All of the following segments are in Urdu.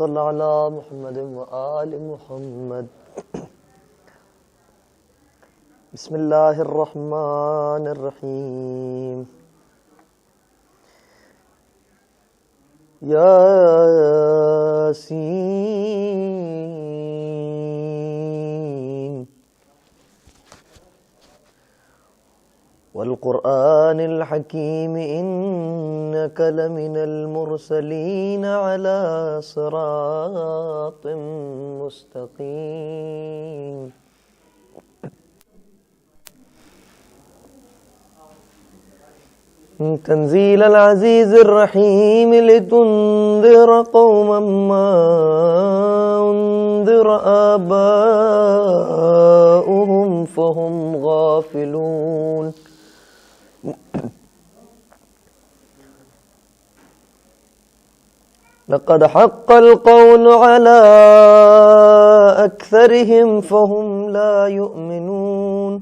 صل على محمد وآل محمد. بسم الله الرحمن الرحيم. ياسين والقرآن الحكيم إنك لمن المرسلين على صراط مستقيم. تنزيل العزيز الرحيم لتنذر قوما ما أنذر آباؤهم فهم غافلون. لقد حق القول على أكثرهم فهم لا يؤمنون.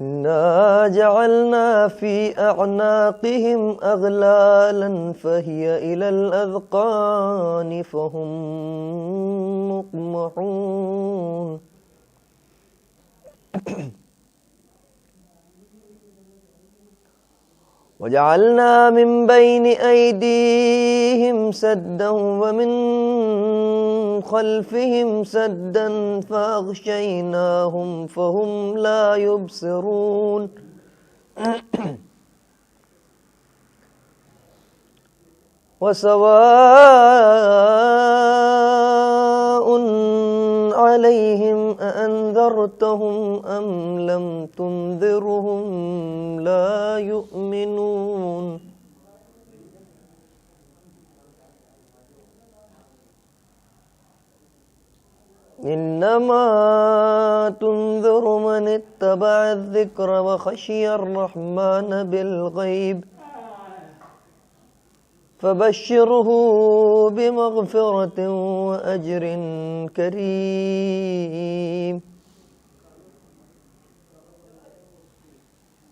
إنا جعلنا في أعناقهم أغلالا فهي إلى الأذقان فهم مقمحون. وجعلنا من بين أيديهم سدا ومن خلفهم سدا فأغشيناهم فهم لا يبصرون. وسواء عليهم أأنذرتهم أم لم تنذرهم لا يؤمنون. إنما تنذر من اتبع الذكر وخشي الرحمن بالغيب فبشره بمغفرة وأجر كريم.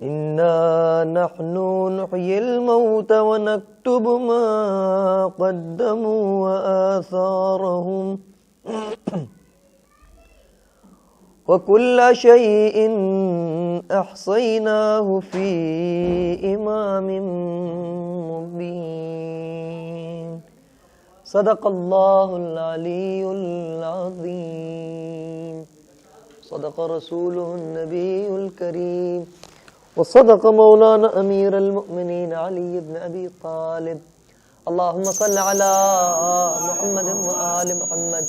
إنا نحن نحيي الموتى ونكتب ما قدموا وآثارهم وكل شيء أحصيناه في إمام مبين. صدق الله العلي العظيم. صدق رسوله النبي الكريم. وصدق مولانا أمير المؤمنين علي بن أبي طالب. اللهم صل على محمد وآل محمد.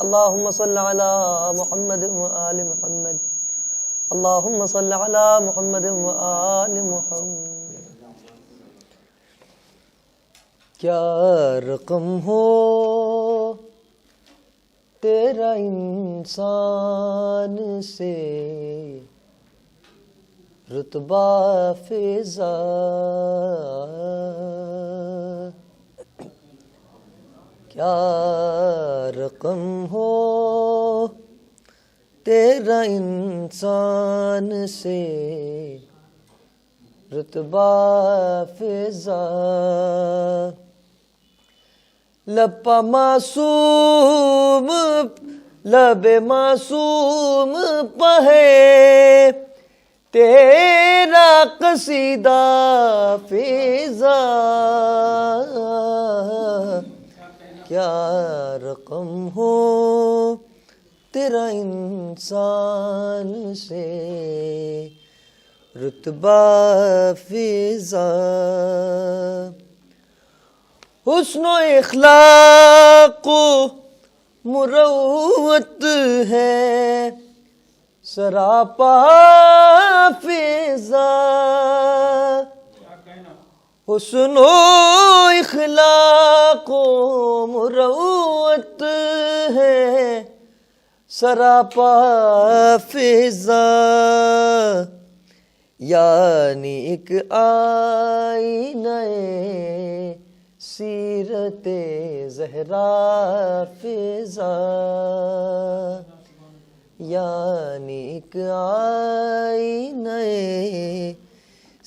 اللهم صل على محمد وآل محمد. اللهم صل على محمد وآل محمد. کیا رقم ہو تیرا انسان سے رتبہ فضا، کیا رقم ہو تیرا انسان سے رتبہ فضا. لب معصوم لب معصوم پہے تیرا قصیدہ فضا. کیا رقم ہو تیرا انسان سے رتبہ فضا. حسن و اخلاق و مروت ہے سراپا فضا. حسن و اخلاق و مروت ہے سراپا فضا. یعنی ایک آئینہ سیرت زہرا فضا. یعنی ایک آئینہ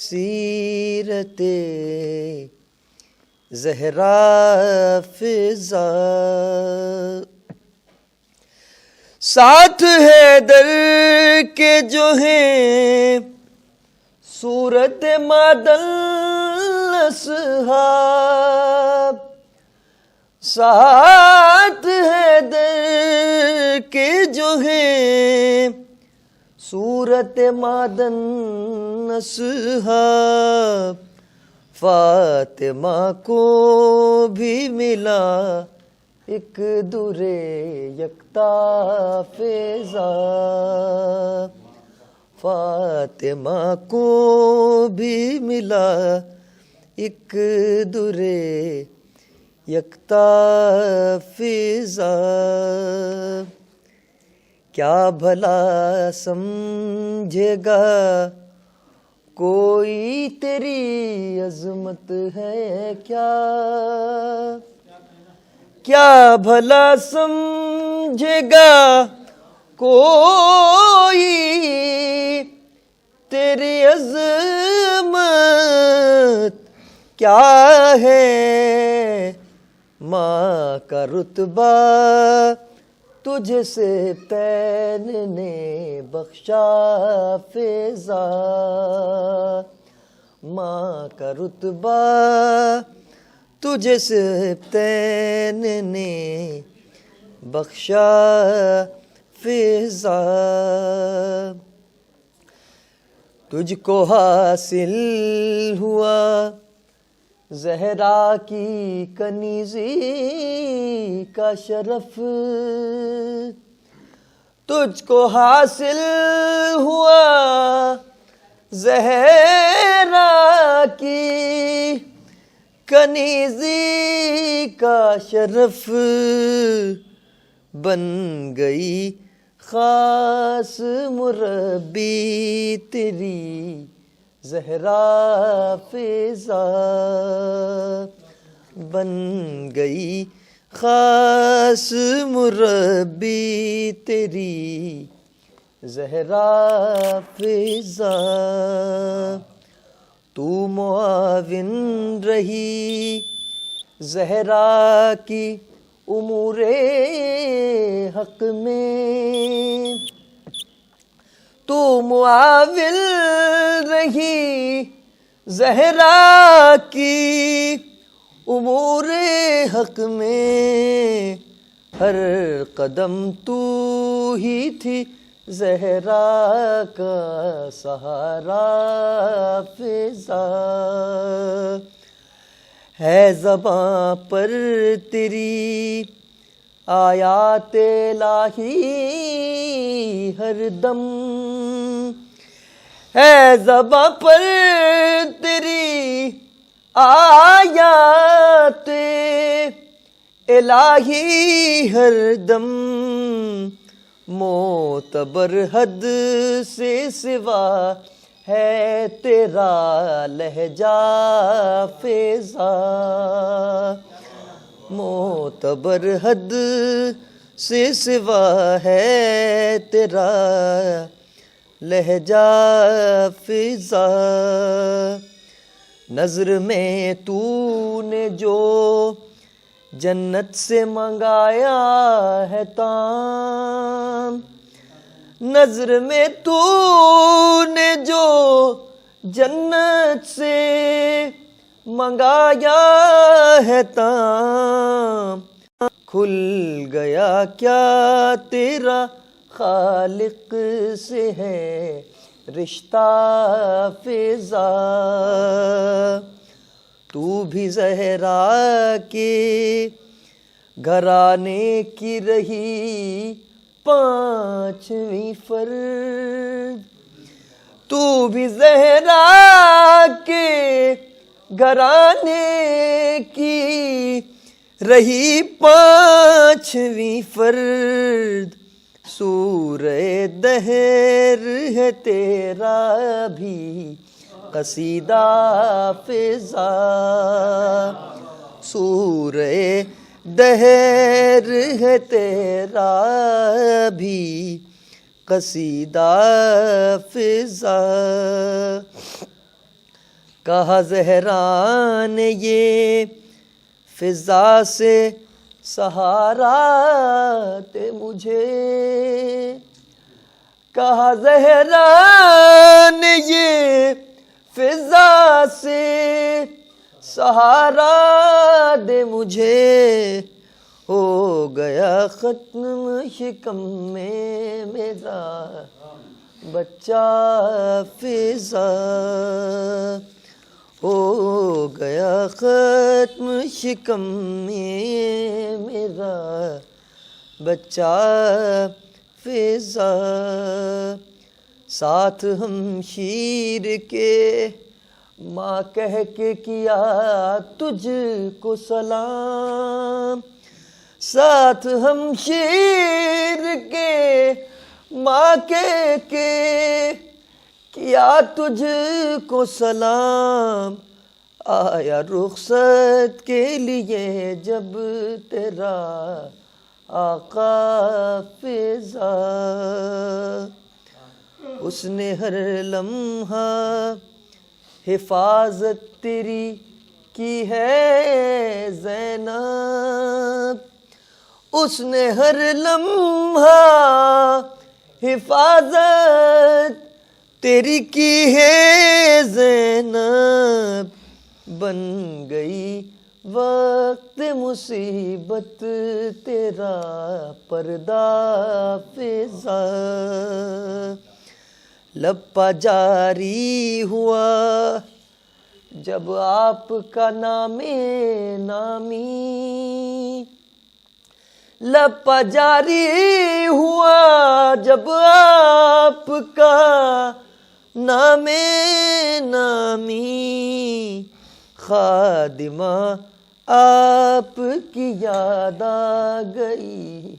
سیرت زہرا فضا، ساتھ حیدر کے جو ہیں صورت مادل اصحاب، ساتھ حیدر کے جو ہیں صورت مادن اصحاب، فاطمہ کو بھی ملا ایک در یکتا فضا، فاطمہ کو بھی ملا ایک در یکتا فضا، کیا بھلا سمجھے گا کوئی تیری عظمت ہے کیا، کیا بھلا سمجھے گا کوئی تیری عظمت کیا ہے، ماں کا رتبہ تجھے سے پین نے بخشا فضا، ماں کا رتبہ تجھے سے پین نے بخشا فضا، تجھ کو حاصل ہوا زہرا کی کنیزی کا شرف، تجھ کو حاصل ہوا زہرا کی کنیزی کا شرف، بن گئی خاص مربی تیری زہرا فضا، بن گئی خاص مربی تیری زہرا فضا، تو معاون رہی زہرا کی امور حق میں، تو معاون رہی زہرا کی امور حق میں، ہر قدم تو ہی تھی زہرا کا سہارا فضا، ہے زباں پر تیری آیات الہی ہر دم، ہے زباں پر تیری آیات الہی ہر دم، معتبر حد سے سوا ہے تیرا لہجہ فضا، معتبر حد سے سوا ہے تیرا لہجہ فضا، نظر میں تو نے جو جنت سے منگایا ہے تام، نظر میں تو نے جو جنت سے منگایا ہے تام، کھل گیا کیا تیرا خالق سے ہے رشتہ فضا، تو بھی زہرا کے گھرانے کی رہی پانچویں فرد، تو بھی زہرا کے گھرانے کی رہی پانچویں فرد، سورہ دہر ہے تیرا بھی قصیدہ فضا، سورہ دہر ہے تیرا بھی قصیدہ فضا، کہا زہرا نے یہ فضا سے سہارا دے مجھے، کہا زہرا نے یہ فضا سے سہارا دے مجھے، ہو گیا ختم شکم میں میرا بچہ فضا، ہو گیا ختم شکم میں میرا بچہ فضا، ساتھ ہم شیر کے ماں کہہ کے کیا تجھ کو سلام، ساتھ ہم شیر کے ماں کہہ کے کیا تجھ کو سلام، آیا رخصت کے لیے جب تیرا آقا فضا، اس نے ہر لمحہ حفاظت تیری کی ہے زینب، اس نے ہر لمحہ حفاظت تیری کی ہے زینب، بن گئی وقت مصیبت تیرا پردہ فضا، لپا جاری ہوا جب آپ کا نام نامی، لپا جاری ہوا جب آپ کا نام نامی، خادمہ آپ کی یاد آ گئی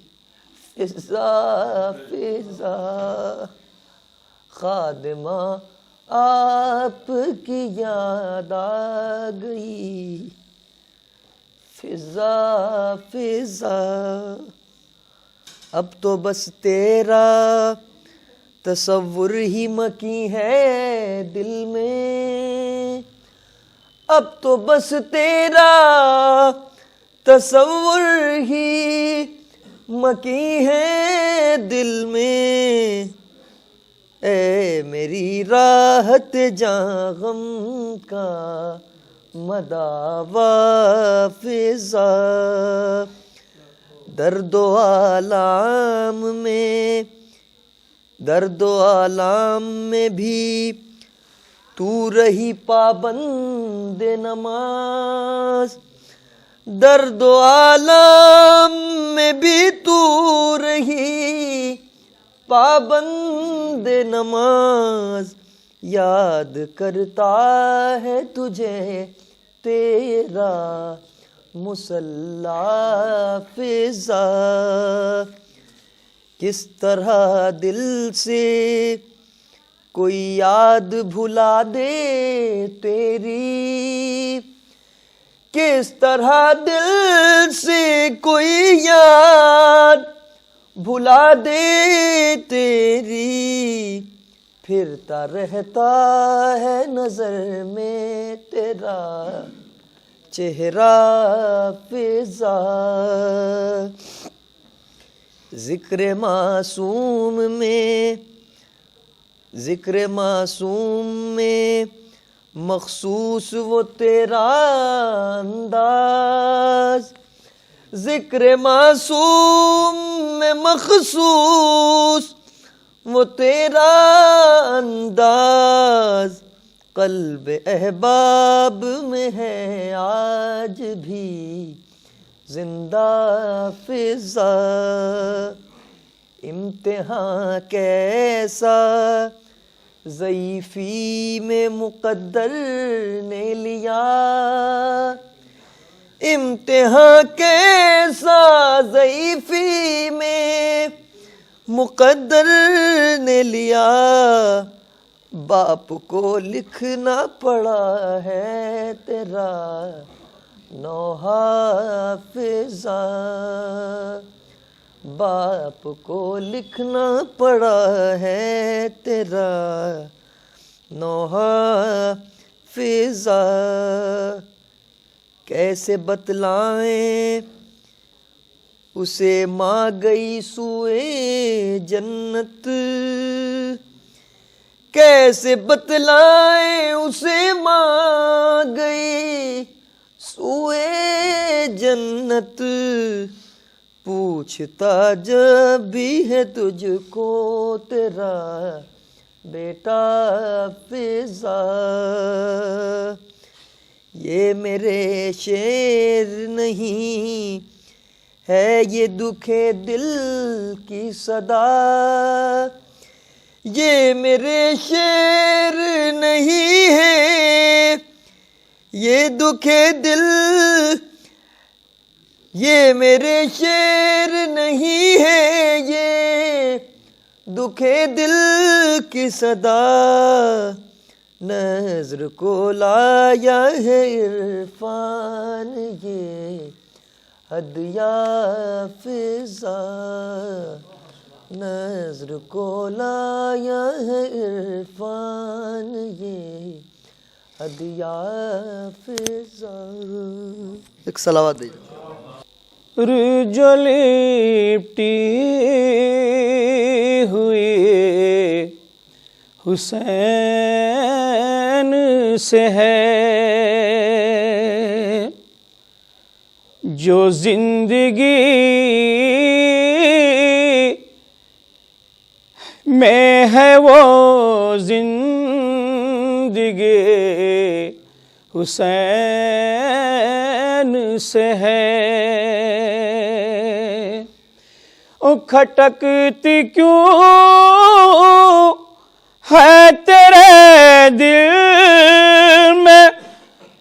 فضا فضا، خادمہ آپ کی یاد آ گئی فضا فضا، اب تو بس تیرا تصور ہی مکی ہے دل میں، اب تو بس تیرا تصور ہی مکی ہے دل میں، اے میری راحت جاں غم کا مداوا فضا، درد و آلام میں بھی تو رہی پابند نماز، درد و آلام میں بھی تو رہی پابند نماز، یاد کرتا ہے تجھے تیرا مصلی فضا، کس طرح دل سے کوئی یاد بھلا دے تیری، کس طرح دل سے کوئی یاد بھلا دے تیری، پھرتا رہتا ہے نظر میں تیرا چہرہ فضا، ذکر معصوم میں مخصوص وہ تیرا انداز، ذکر معصوم میں مخصوص وہ تیرا انداز، قلب احباب میں ہے آج بھی زندہ فضا، امتحان کیسا ضعیفی میں مقدر نے لیا، امتحان کیسا ضعیفی میں مقدر نے لیا، باپ کو لکھنا پڑا ہے تیرا نوحہ فضا، باپ کو لکھنا پڑا ہے تیرا نوحہ فضا، کیسے بتلائیں اسے ماں گئی سوئے جنت، کیسے بتلائیں اسے ماں گئی سوئے جنت، پوچھتا جب بھی ہے تجھ کو تیرا بیٹا فضا، یہ میرے شعر نہیں ہے یہ دکھ دل کی صدا، یہ میرے شعر نہیں ہے یہ دکھ دل، یہ میرے شعر نہیں ہے یہ دکھ دل کی صدا، نظر کو لایا ہے عرفان یہ ہدیہ فضا، نظر کو لایا ہے عرفان یہ ہدیہ فضا۔ ایک صلوات دیجیے۔ جو لپٹی ہوئی حسین سے ہے، جو زندگی میں ہے وہ زندگی حسین سے ہے، او کھٹکتی کیوں ہے تیرے دل میں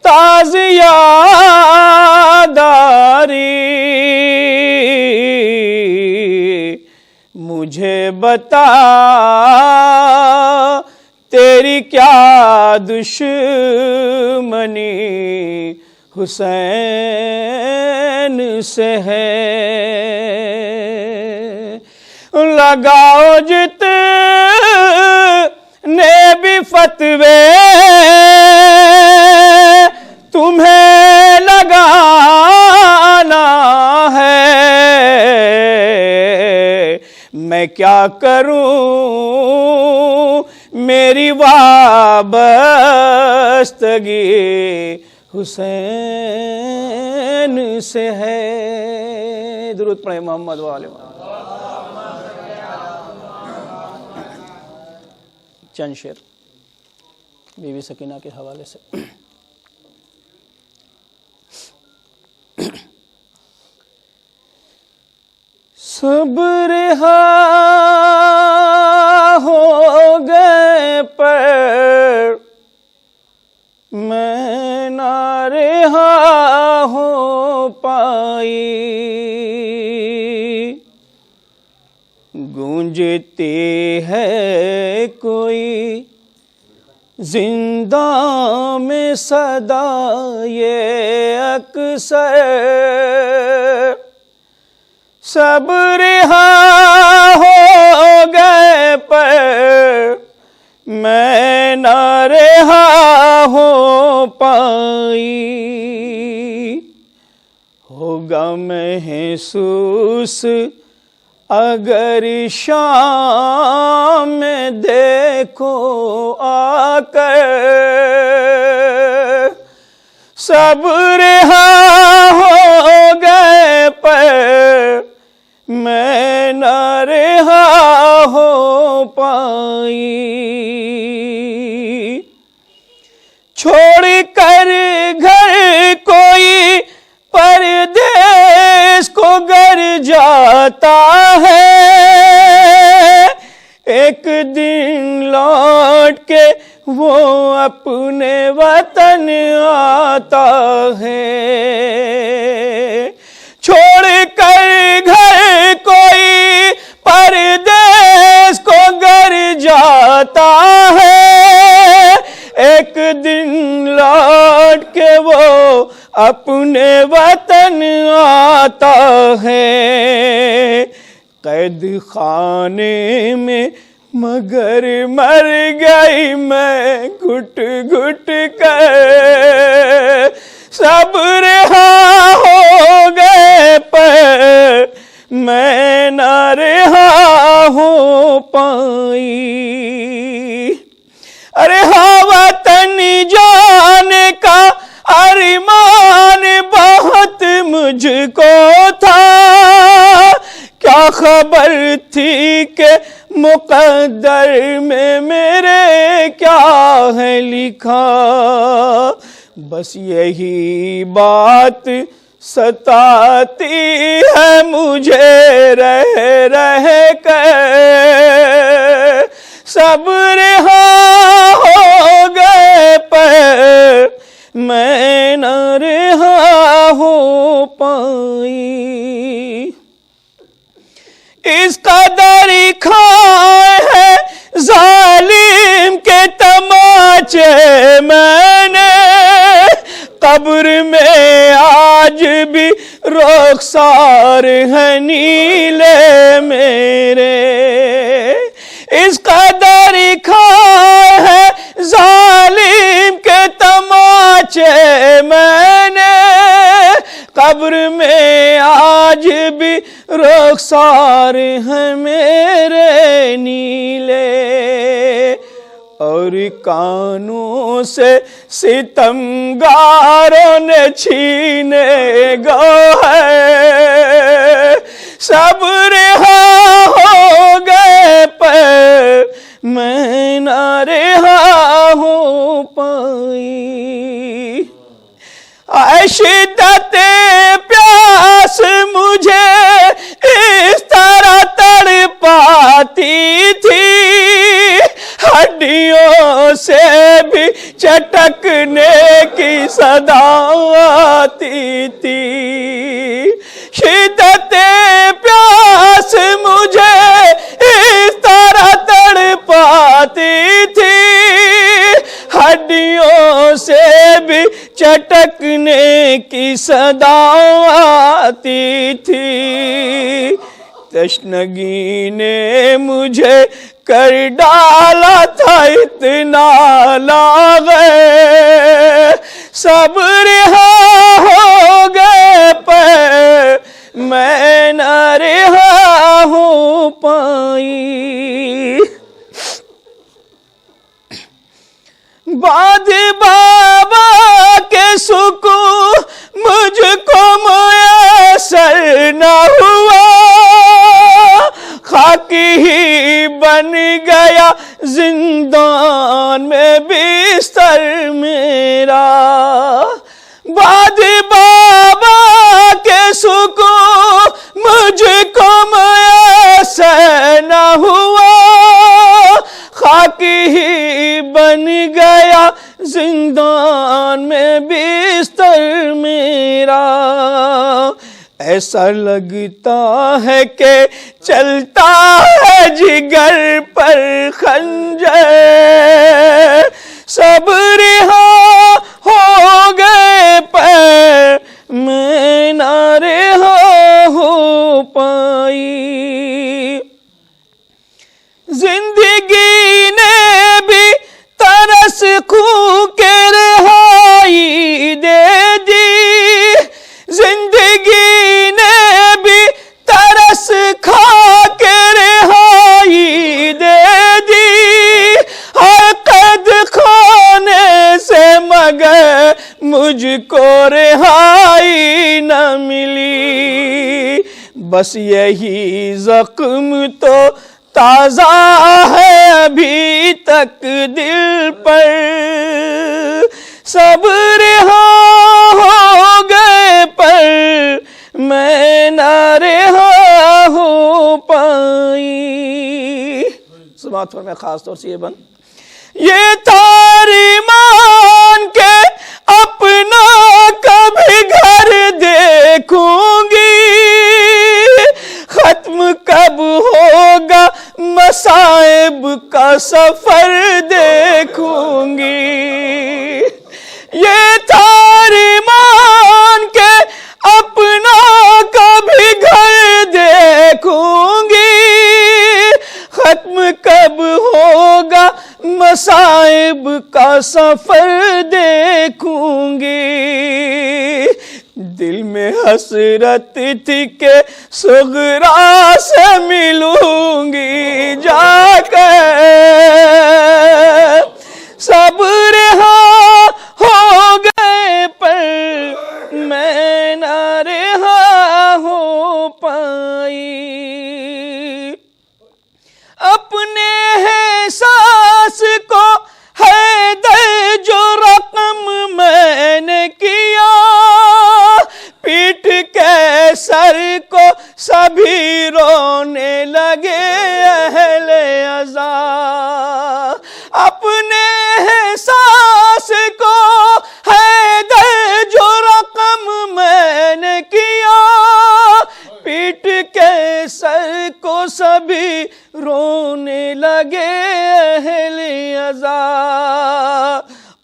تازیہ داری، مجھے بتا تیری کیا دشمنی حسین سے ہے، لگاؤ جتنے بھی فتوے تمہیں لگانا ہے، میں کیا کروں میری وابستگی حسین سے ہے۔ درود پڑھیں محمد و آل محمد۔ چند شعر بی بی سکینہ کے حوالے سے۔ سب رہا ہو گئے پر میں نہ رہا ہو پائی، گونجتی ہے کوئی زندہ میں صدا یہ اکثر، سب رہا ہو گئے پر میں نہ رہا ہو پائی، ہوگا محسوس اگر شام میں دیکھو آ کر، سب رہا ہو گئے پر میں نہ رہا ہو پائی، چھوڑ کر گھر کوئی پردیس کو گر جاتا ہے، ایک دن لوٹ کے وہ اپنے وطن آتا ہے، چھوڑ کر گھر کوئی پردیس کو گر جاتا ہے، ایک دن لوٹ کے وہ اپنے وطن آتا ہے، قید خانے میں مگر مر گئی میں گھٹ گھٹ کر، سب رہا ہو گئے پر میں نہ رہا ہوں پائی. ارے ہاں وطن جانے کا ارمان بہت مجھ کو تھا، کیا خبر تھی کہ مقدر میں میرے کیا ہے لکھا. بس یہی بات ستاتی ہے مجھے رہ رہ کر. سب رہا ہو گئے پر میں نہ رہا ہو پائی. اس قدر کھائے ہیں ظالم کے تماچے میں نے، قبر میں آج بھی رخسار ہیں نیلے میرے. اس قدر کھائے ہیں ظالم کے تماچے میں نے، قبر میں آج بھی رخسار ہیں میرے نیلے. اور کانوں سے ستمگاروں نے چھینے گوہر، سب رہا ہو گئے پر میں نہ رہا ہو پائی. شدت پیاس مجھے اس طرح تڑپاتی تھی، ہڈیوں سے بھی چٹکنے کی صدا آتی تھی. شدت پیاس مجھے اس طرح تڑپاتی تھی، ہڈیوں سے بھی چٹکنے کی صدا آتی تھی. تشنگی نے مجھے کر ڈالا تھا اتنا لاغر، سب رہا ہو گئے پر میں نہ رہا ہو پائی. بعد بابا کے سکون مجھ کو میسر نہ ہوا، خاک ہی بن گیا زندان میں بستر میرا. بعد بابا کے سکون مجھ کو میسر نہ ہوا، خاک ہی بن گیا زندان میں بستر میرا. ایسا لگتا ہے کہ چلتا ہے جگر پر خنجر، سب رہا ہو گئے پر میں نہ رہا ہو پائی. زندگی نے بھی ترس خوں کے رہائی دے دی، زندگی نے بھی ترس کھا کے رہائی دے دی. ہر قید خانے سے مگر مجھ کو رہائی نہ ملی. بس یہی زخم تو تازہ ہے ابھی تک دل پر، سب رہا ہو گئے پر میں نہ رہا ہو پائی. سماعت فرمائے خاص طور سے یہ بند. یہ تاریمان کے اپنا کبھی گھر دیکھوں گی، ختم کب ہوگا مصائب کا سفر دیکھوں گی. یہ تاریمان کے اپنا کبھی گھر دیکھوں گی، ختم کب ہوگا مصائب کا سفر دیکھوں گی. حسرت تھی کہ صغرا سے ملوں گی جا کر، سب رہا ہو گئے پر میں نہ رہا ہو پائی، اپنے احساس کو ہے دے جو رقم میں نے کیا، پیٹ کے سر کو سبھی رونے لگے اہل عزا، اپنے احساس کو ہے دے جو رقم میں نے کیا، پیٹ کے سر کو سبھی رونے لگے اہل عزا،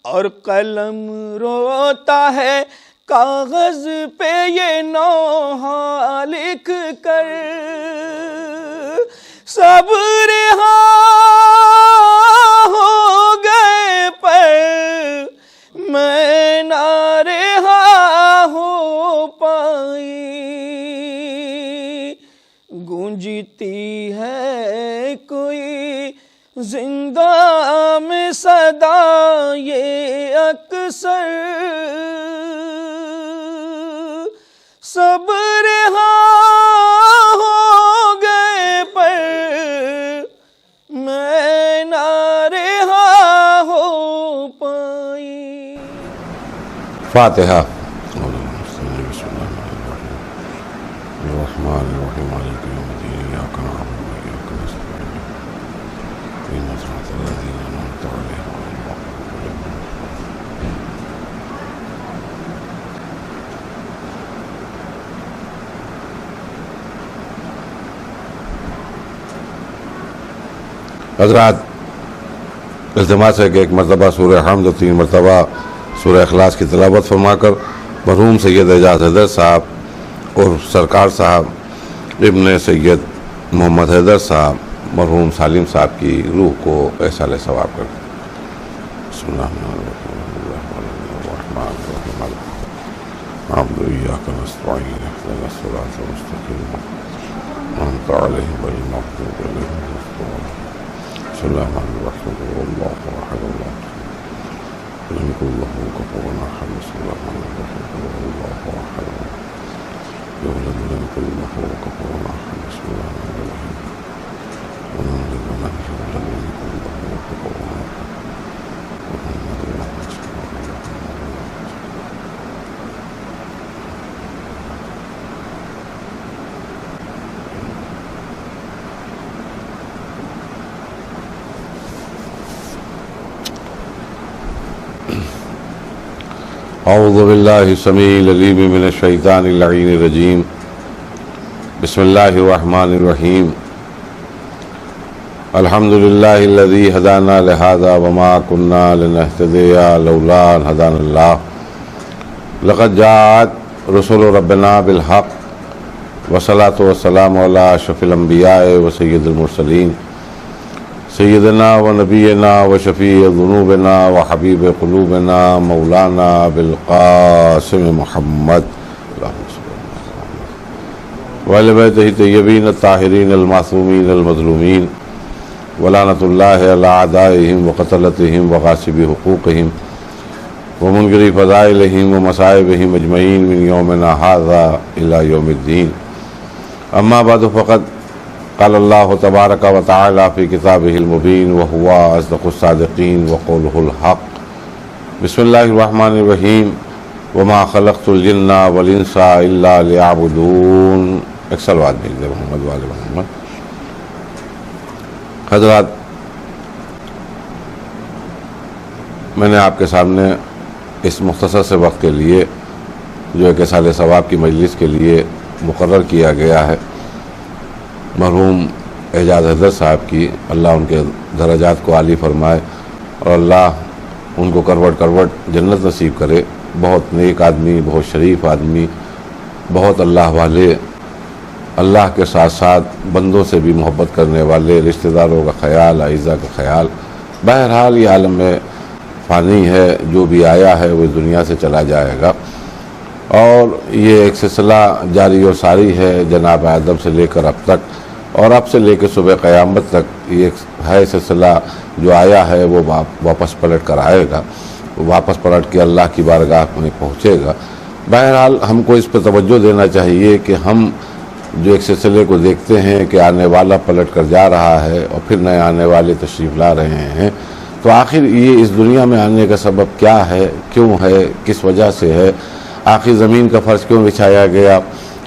اور قلم روتا ہے کاغذ پہ یہ نوحہ لکھ کر، سب رہا ہو گئے پر میں نہ رہا ہو پائی، گونجتی ہے کوئی زندہ میں صدا یہ اکثر، سب رہا ہو گئے پر میں نہ رہا ہو پائی۔ فاتحہ۔ حضرات، التماس ہے کہ ایک مرتبہ سورہ حمد اور 3 مرتبہ سورہ اخلاص کی تلاوت فرما کر مرحوم سید اعجاز حیدر صاحب اور سرکار صاحب ابن سید محمد حیدر صاحب مرحوم سالم صاحب کی روح کو ایصال ثواب کر۔ بسم اللہ الرحمن الرحیم، نعبد و ایاک نستعین، اهدنا الصراط المستقیم، انعمت علیہم غیر المغضوب علیہم ولا الضالین۔ بسم اللہ الرحمن الرحیم، اللہ احد اللہ لم یکن له کفوا احد، بسم اللہ الرحمن الرحیم، اللہ احد یولد ولم یکن له کفوا احد، بسم اللہ الرحمن الرحیم، ومن لم یولد ولم یکن له کفوا احد، محمد رسول اللہ۔ اعوذ باللہ السمیع العلیم من الشیطان اللعین الرجیم، بسم اللہ الرحمن الرحیم، الحمد للہ الذی ہدانا لہذا وما کننا لنہتدی لولا ان ہدانا اللہ، لقد جاءت رسول ربنا بالحق والصلاة والسلام علی اشرف الانبیاء وسید المرسلین، سیدنا و نبینا و شفیع ذنوبنا و حبیب قلوبنا مولانا بالقاسم محمد وآل بیتہ طیبین الطاہرین المعصومین المظلومین، ولعنۃ اللہ علی اعدائہم وقتلتہم وغاصبی حقوقہم ومنکری فضائلہم ومصائبہم اجمعین من یومنا ھذا الی یوم الدین، اما بعد فقد قال اللہ تبارک و تعالی فی کتابہ المبین وہو اصدق الصادقین وقولہ الحق، بسم اللہ الرحمن الرحیم، وما خلقت الجن والانس الا لیعبدون۔ ایک صلوات بھیج دے محمد وآل محمد۔ حضرات، میں نے آپ کے سامنے اس مختصر سے وقت کے لیے جو ایک ایصال ثواب کی مجلس کے لیے مقرر کیا گیا ہے، مرحوم اعجاز حیدر صاحب کی، اللہ ان کے درجات کو عالی فرمائے اور اللہ ان کو کروٹ کروٹ جنت نصیب کرے۔ بہت نیک آدمی، بہت شریف آدمی، بہت اللہ والے، اللہ کے ساتھ ساتھ بندوں سے بھی محبت کرنے والے، رشتہ داروں کا خیال، اعزاء کا خیال۔ بہرحال یہ عالم میں فانی ہے، جو بھی آیا ہے وہ دنیا سے چلا جائے گا، اور یہ ایک سلسلہ جاری و ساری ہے جناب آدم سے لے کر اب تک، اور اب سے لے کے صبح قیامت تک یہ ہے سلسلہ جو آیا ہے وہ واپس پلٹ کر آئے گا، واپس پلٹ کے اللہ کی بارگاہ میں پہنچے گا۔ بہرحال ہم کو اس پہ توجہ دینا چاہیے کہ ہم جو ایک سلسلے کو دیکھتے ہیں کہ آنے والا پلٹ کر جا رہا ہے اور پھر نئے آنے والے تشریف لا رہے ہیں، تو آخر یہ اس دنیا میں آنے کا سبب کیا ہے، کیوں ہے، کس وجہ سے ہے؟ آخر زمین کا فرش کیوں بچھایا گیا؟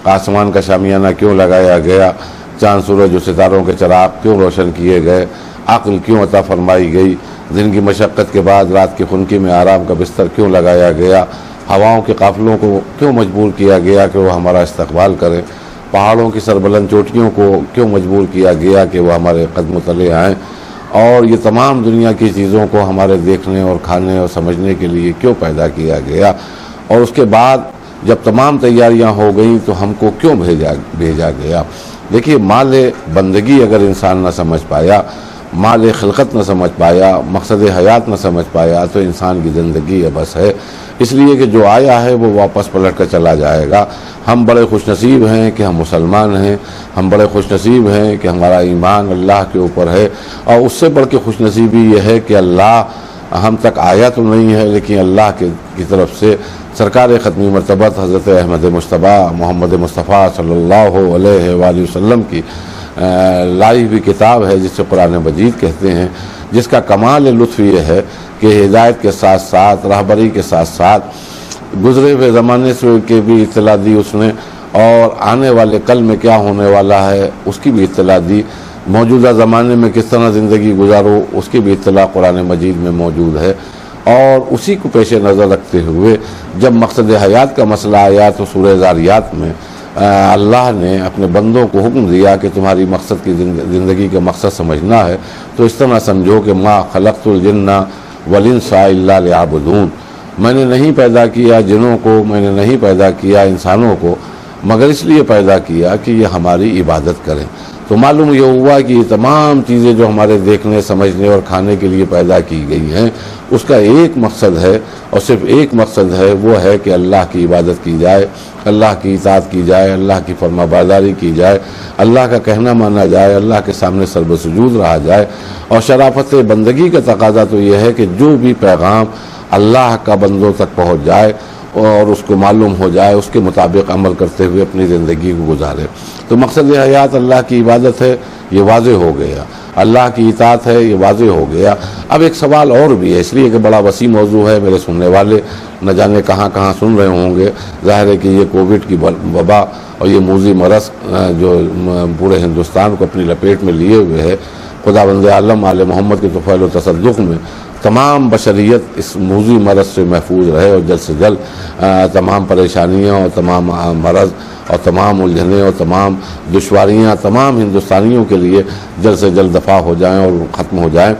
آسمان کا شامیانہ کیوں لگایا گیا؟ چاند سورج و ستاروں کے چراغ کیوں روشن کیے گئے؟ عقل کیوں عطا فرمائی گئی؟ دن کی مشقت کے بعد رات کی خنکی میں آرام کا بستر کیوں لگایا گیا؟ ہواؤں کے قافلوں کو کیوں مجبور کیا گیا کہ وہ ہمارا استقبال کریں؟ پہاڑوں کی سربلند چوٹیوں کو کیوں مجبور کیا گیا کہ وہ ہمارے قدم تلے آئیں؟ اور یہ تمام دنیا کی چیزوں کو ہمارے دیکھنے اور کھانے اور سمجھنے کے لیے کیوں پیدا کیا گیا؟ اور اس کے بعد جب تمام تیاریاں ہو گئیں تو ہم کو کیوں بھیجا گیا؟ دیکھیے، مال بندگی اگر انسان نہ سمجھ پایا، مال خلقت نہ سمجھ پایا، مقصد حیات نہ سمجھ پایا، تو انسان کی زندگی بس ہے۔ اس لیے کہ جو آیا ہے وہ واپس پلٹ کر چلا جائے گا۔ ہم بڑے خوش نصیب ہیں کہ ہم مسلمان ہیں، ہم بڑے خوش نصیب ہیں کہ ہمارا ایمان اللہ کے اوپر ہے، اور اس سے بڑھ کے خوش نصیبی یہ ہے کہ اللہ ہم تک آیا تو نہیں ہے، لیکن اللہ کی طرف سے سرکار ختمی مرتبت حضرت احمد مجتبیٰ محمد مصطفیٰ صلی اللہ علیہ وآلہ وسلم کی لائی ہوئی کتاب ہے، جس سے قرآن مجید کہتے ہیں، جس کا کمال لطف یہ ہے کہ ہدایت کے ساتھ ساتھ، رہبری کے ساتھ ساتھ گزرے ہوئے زمانے سے کی بھی اطلاع دی اس نے، اور آنے والے کل میں کیا ہونے والا ہے اس کی بھی اطلاع دی، موجودہ زمانے میں کس طرح زندگی گزارو اس کی بھی اطلاع قرآن مجید میں موجود ہے۔ اور اسی کو پیش نظر رکھتے ہوئے جب مقصد حیات کا مسئلہ آیا تو سورہ ذاریات میں اللہ نے اپنے بندوں کو حکم دیا کہ تمہاری مقصد کی زندگی کا مقصد سمجھنا ہے تو اس طرح سمجھو کہ ما خلقت الجن والانس الا لیعبدون، میں نے نہیں پیدا کیا جنوں کو، میں نے نہیں پیدا کیا انسانوں کو مگر اس لیے پیدا کیا کہ یہ ہماری عبادت کریں۔ تو معلوم یہ ہوا کہ یہ تمام چیزیں جو ہمارے دیکھنے، سمجھنے اور کھانے کے لیے پیدا کی گئی ہیں، اس کا ایک مقصد ہے اور صرف ایک مقصد ہے، وہ ہے کہ اللہ کی عبادت کی جائے، اللہ کی اطاعت کی جائے، اللہ کی فرما برداری کی جائے، اللہ کا کہنا مانا جائے، اللہ کے سامنے سر بسجود رہا جائے۔ اور شرافت بندگی کا تقاضا تو یہ ہے کہ جو بھی پیغام اللہ کا بندوں تک پہنچ جائے اور اس کو معلوم ہو جائے، اس کے مطابق عمل کرتے ہوئے اپنی زندگی کو گزارے۔ تو مقصد حیات اللہ کی عبادت ہے، یہ واضح ہو گیا، اللہ کی اطاعت ہے، یہ واضح ہو گیا۔ اب ایک سوال اور بھی ہے، اس لیے کہ بڑا وسیع موضوع ہے، میرے سننے والے نہ جانے کہاں کہاں سن رہے ہوں گے۔ ظاہر ہے کہ یہ کووڈ کی وبا اور یہ موذی مرض جو پورے ہندوستان کو اپنی لپیٹ میں لیے ہوئے ہے، خداوند عالم آل محمد کے طفیل و تصدق میں تمام بشریت اس موذی مرض سے محفوظ رہے اور جلد سے جلد تمام پریشانیاں اور تمام مرض اور تمام الجھنیں اور تمام دشواریاں تمام ہندوستانیوں کے لیے جلد سے جلد دفع ہو جائیں اور ختم ہو جائیں۔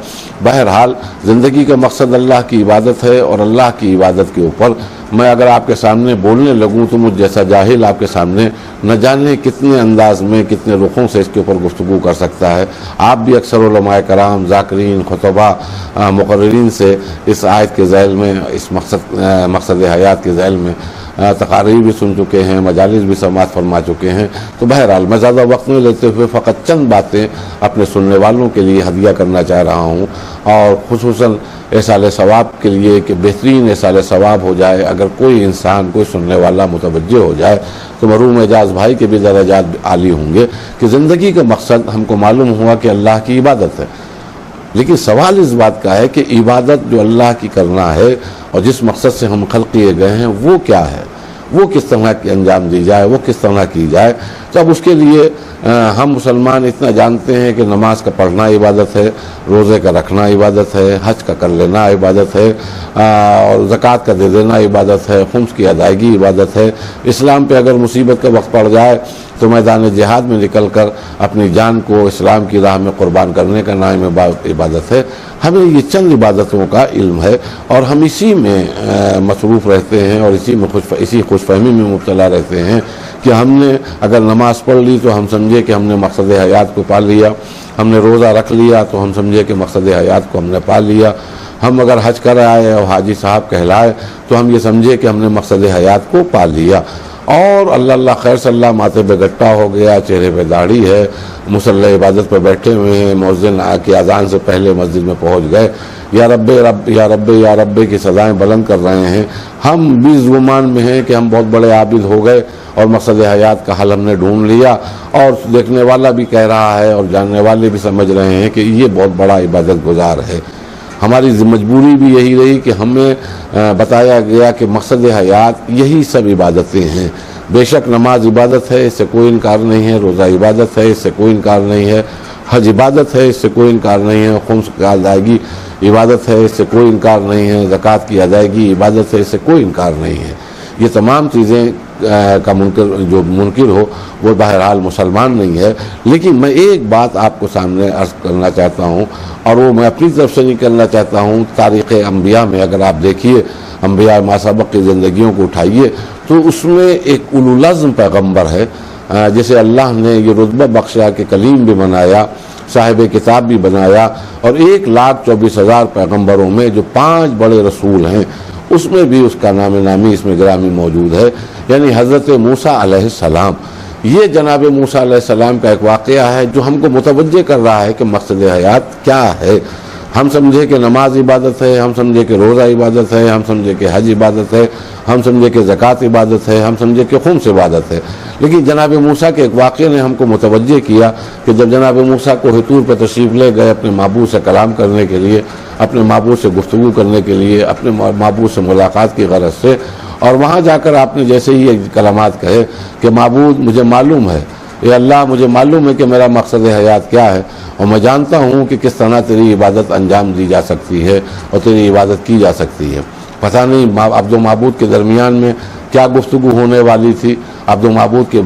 بہرحال زندگی کا مقصد اللہ کی عبادت ہے، اور اللہ کی عبادت کے اوپر میں اگر آپ کے سامنے بولنے لگوں تو مجھ جیسا جاہل آپ کے سامنے نہ جانے کتنے انداز میں، کتنے رخوں سے اس کے اوپر گفتگو کر سکتا ہے۔ آپ بھی اکثر علماء کرام، ذاکرین، خطبہ، مقررین سے اس آیت کے ذیل میں، اس مقصد حیات کے ذیل میں تقاریر بھی سن چکے ہیں، مجالس بھی سماعت فرما چکے ہیں۔ تو بہرحال میں زیادہ وقت نہیں لیتے ہوئے فقط چند باتیں اپنے سننے والوں کے لیے ہدیہ کرنا چاہ رہا ہوں، اور خصوصاً ایصال ثواب کے لیے کہ بہترین ایصال ثواب ہو جائے۔ اگر کوئی انسان، کوئی سننے والا متوجہ ہو جائے تو مرحوم اعجاز بھائی کے بھی درجات عالی ہوں گے کہ زندگی کا مقصد ہم کو معلوم ہوا کہ اللہ کی عبادت ہے، لیکن سوال اس بات کا ہے کہ عبادت جو اللہ کی کرنا ہے اور جس مقصد سے ہم خلق کیے گئے ہیں وہ کیا ہے، وہ کس طرح کی انجام دی جائے، وہ کس طرح کی جائے۔ تو اب اس کے لیے ہم مسلمان اتنا جانتے ہیں کہ نماز کا پڑھنا عبادت ہے، روزے کا رکھنا عبادت ہے، حج کا کر لینا عبادت ہے، اور زکوٰۃ کا دے دینا عبادت ہے، خمس کی ادائیگی عبادت ہے۔ اسلام پہ اگر مصیبت کا وقت پڑ جائے تو میدان جہاد میں نکل کر اپنی جان کو اسلام کی راہ میں قربان کرنے کا نام عبادت ہے۔ ہمیں یہ چند عبادتوں کا علم ہے اور ہم اسی میں مصروف رہتے ہیں اور اسی خوش فہمی میں مبتلا رہتے ہیں کہ ہم نے اگر نماز پڑھ لی تو ہم سمجھے کہ ہم نے مقصد حیات کو پا لیا، ہم نے روزہ رکھ لیا تو ہم سمجھے کہ مقصد حیات کو ہم نے پا لیا، ہم اگر حج کر آئے اور حاجی صاحب کہلائے تو ہم یہ سمجھے کہ ہم نے مقصد حیات کو پا لیا، اور اللہ اللہ خیر صلی اللہ ماتھے پہ گٹا ہو گیا، چہرے پہ داڑھی ہے، مصلی عبادت پہ بیٹھے ہوئے ہیں، مؤذن کی اذان سے پہلے مسجد میں پہنچ گئے، یا رب رب یا رب یا رب کی سزائیں بلند کر رہے ہیں، ہم بھی اس گمان میں ہیں کہ ہم بہت بڑے عابد ہو گئے اور مقصد حیات کا حل ہم نے ڈھونڈ لیا، اور دیکھنے والا بھی کہہ رہا ہے اور جاننے والے بھی سمجھ رہے ہیں کہ یہ بہت بڑا عبادت گزار ہے۔ ہماری مجبوری بھی یہی رہی کہ ہمیں بتایا گیا کہ مقصد حیات یہی سب عبادتیں ہیں۔ بے شک نماز عبادت ہے، اس سے کوئی انکار نہیں ہے، روزہ عبادت ہے، اس سے کوئی انکار نہیں ہے، حج عبادت ہے، اس سے کوئی انکار نہیں ہے، خمس کی ادائیگی عبادت ہے، اس سے کوئی انکار نہیں ہے، زکوٰۃ کی ادائیگی عبادت ہے، اس سے کوئی انکار نہیں ہے۔ یہ تمام چیزیں کا جو منکر ہو وہ بہرحال مسلمان نہیں ہے۔ لیکن میں ایک بات آپ کو سامنے عرض کرنا چاہتا ہوں، اور وہ میں اپنی طرف سے نہیں کرنا چاہتا ہوں، تاریخ انبیاء میں اگر آپ دیکھیے، انبیاء ما سبق کی زندگیوں کو اٹھائیے تو اس میں ایک اولو العزم پیغمبر ہے جسے اللہ نے یہ رتبہ بخشا کہ کلیم بھی بنایا، صاحب کتاب بھی بنایا، اور 1,24,000 پیغمبروں میں جو 5 بڑے رسول ہیں اس میں بھی اس کا نام نامی اس میں گرامی موجود ہے، یعنی حضرت موسیٰ علیہ السلام۔ یہ جناب موسیٰ علیہ السلام کا ایک واقعہ ہے جو ہم کو متوجہ کر رہا ہے کہ مقصد حیات کیا ہے۔ ہم سمجھے کہ نماز عبادت ہے، ہم سمجھے کہ روزہ عبادت ہے، ہم سمجھے کہ حج عبادت ہے، ہم سمجھے کہ زکوٰۃ عبادت ہے، ہم سمجھے کہ خمس عبادت ہے۔ لیکن جناب موسیٰ کے ایک واقعے نے ہم کو متوجہ کیا کہ جب جناب موسیٰ کو حطور پہ تشریف لے گئے اپنے معبود سے کلام کرنے کے لیے، اپنے معبود سے گفتگو کرنے کے لیے، اپنے معبود سے ملاقات کی غرض سے، اور وہاں جا کر آپ نے جیسے ہی یہ کلمات کہے کہ معبود مجھے معلوم ہے، اے اللہ مجھے معلوم ہے کہ میرا مقصد حیات کیا ہے، اور میں جانتا ہوں کہ کس طرح تیری عبادت انجام دی جا سکتی ہے اور تیری عبادت کی جا سکتی ہے۔ پتہ نہیں عبد و معبود کے درمیان میں کیا گفتگو ہونے والی تھی، عبد و معبود کے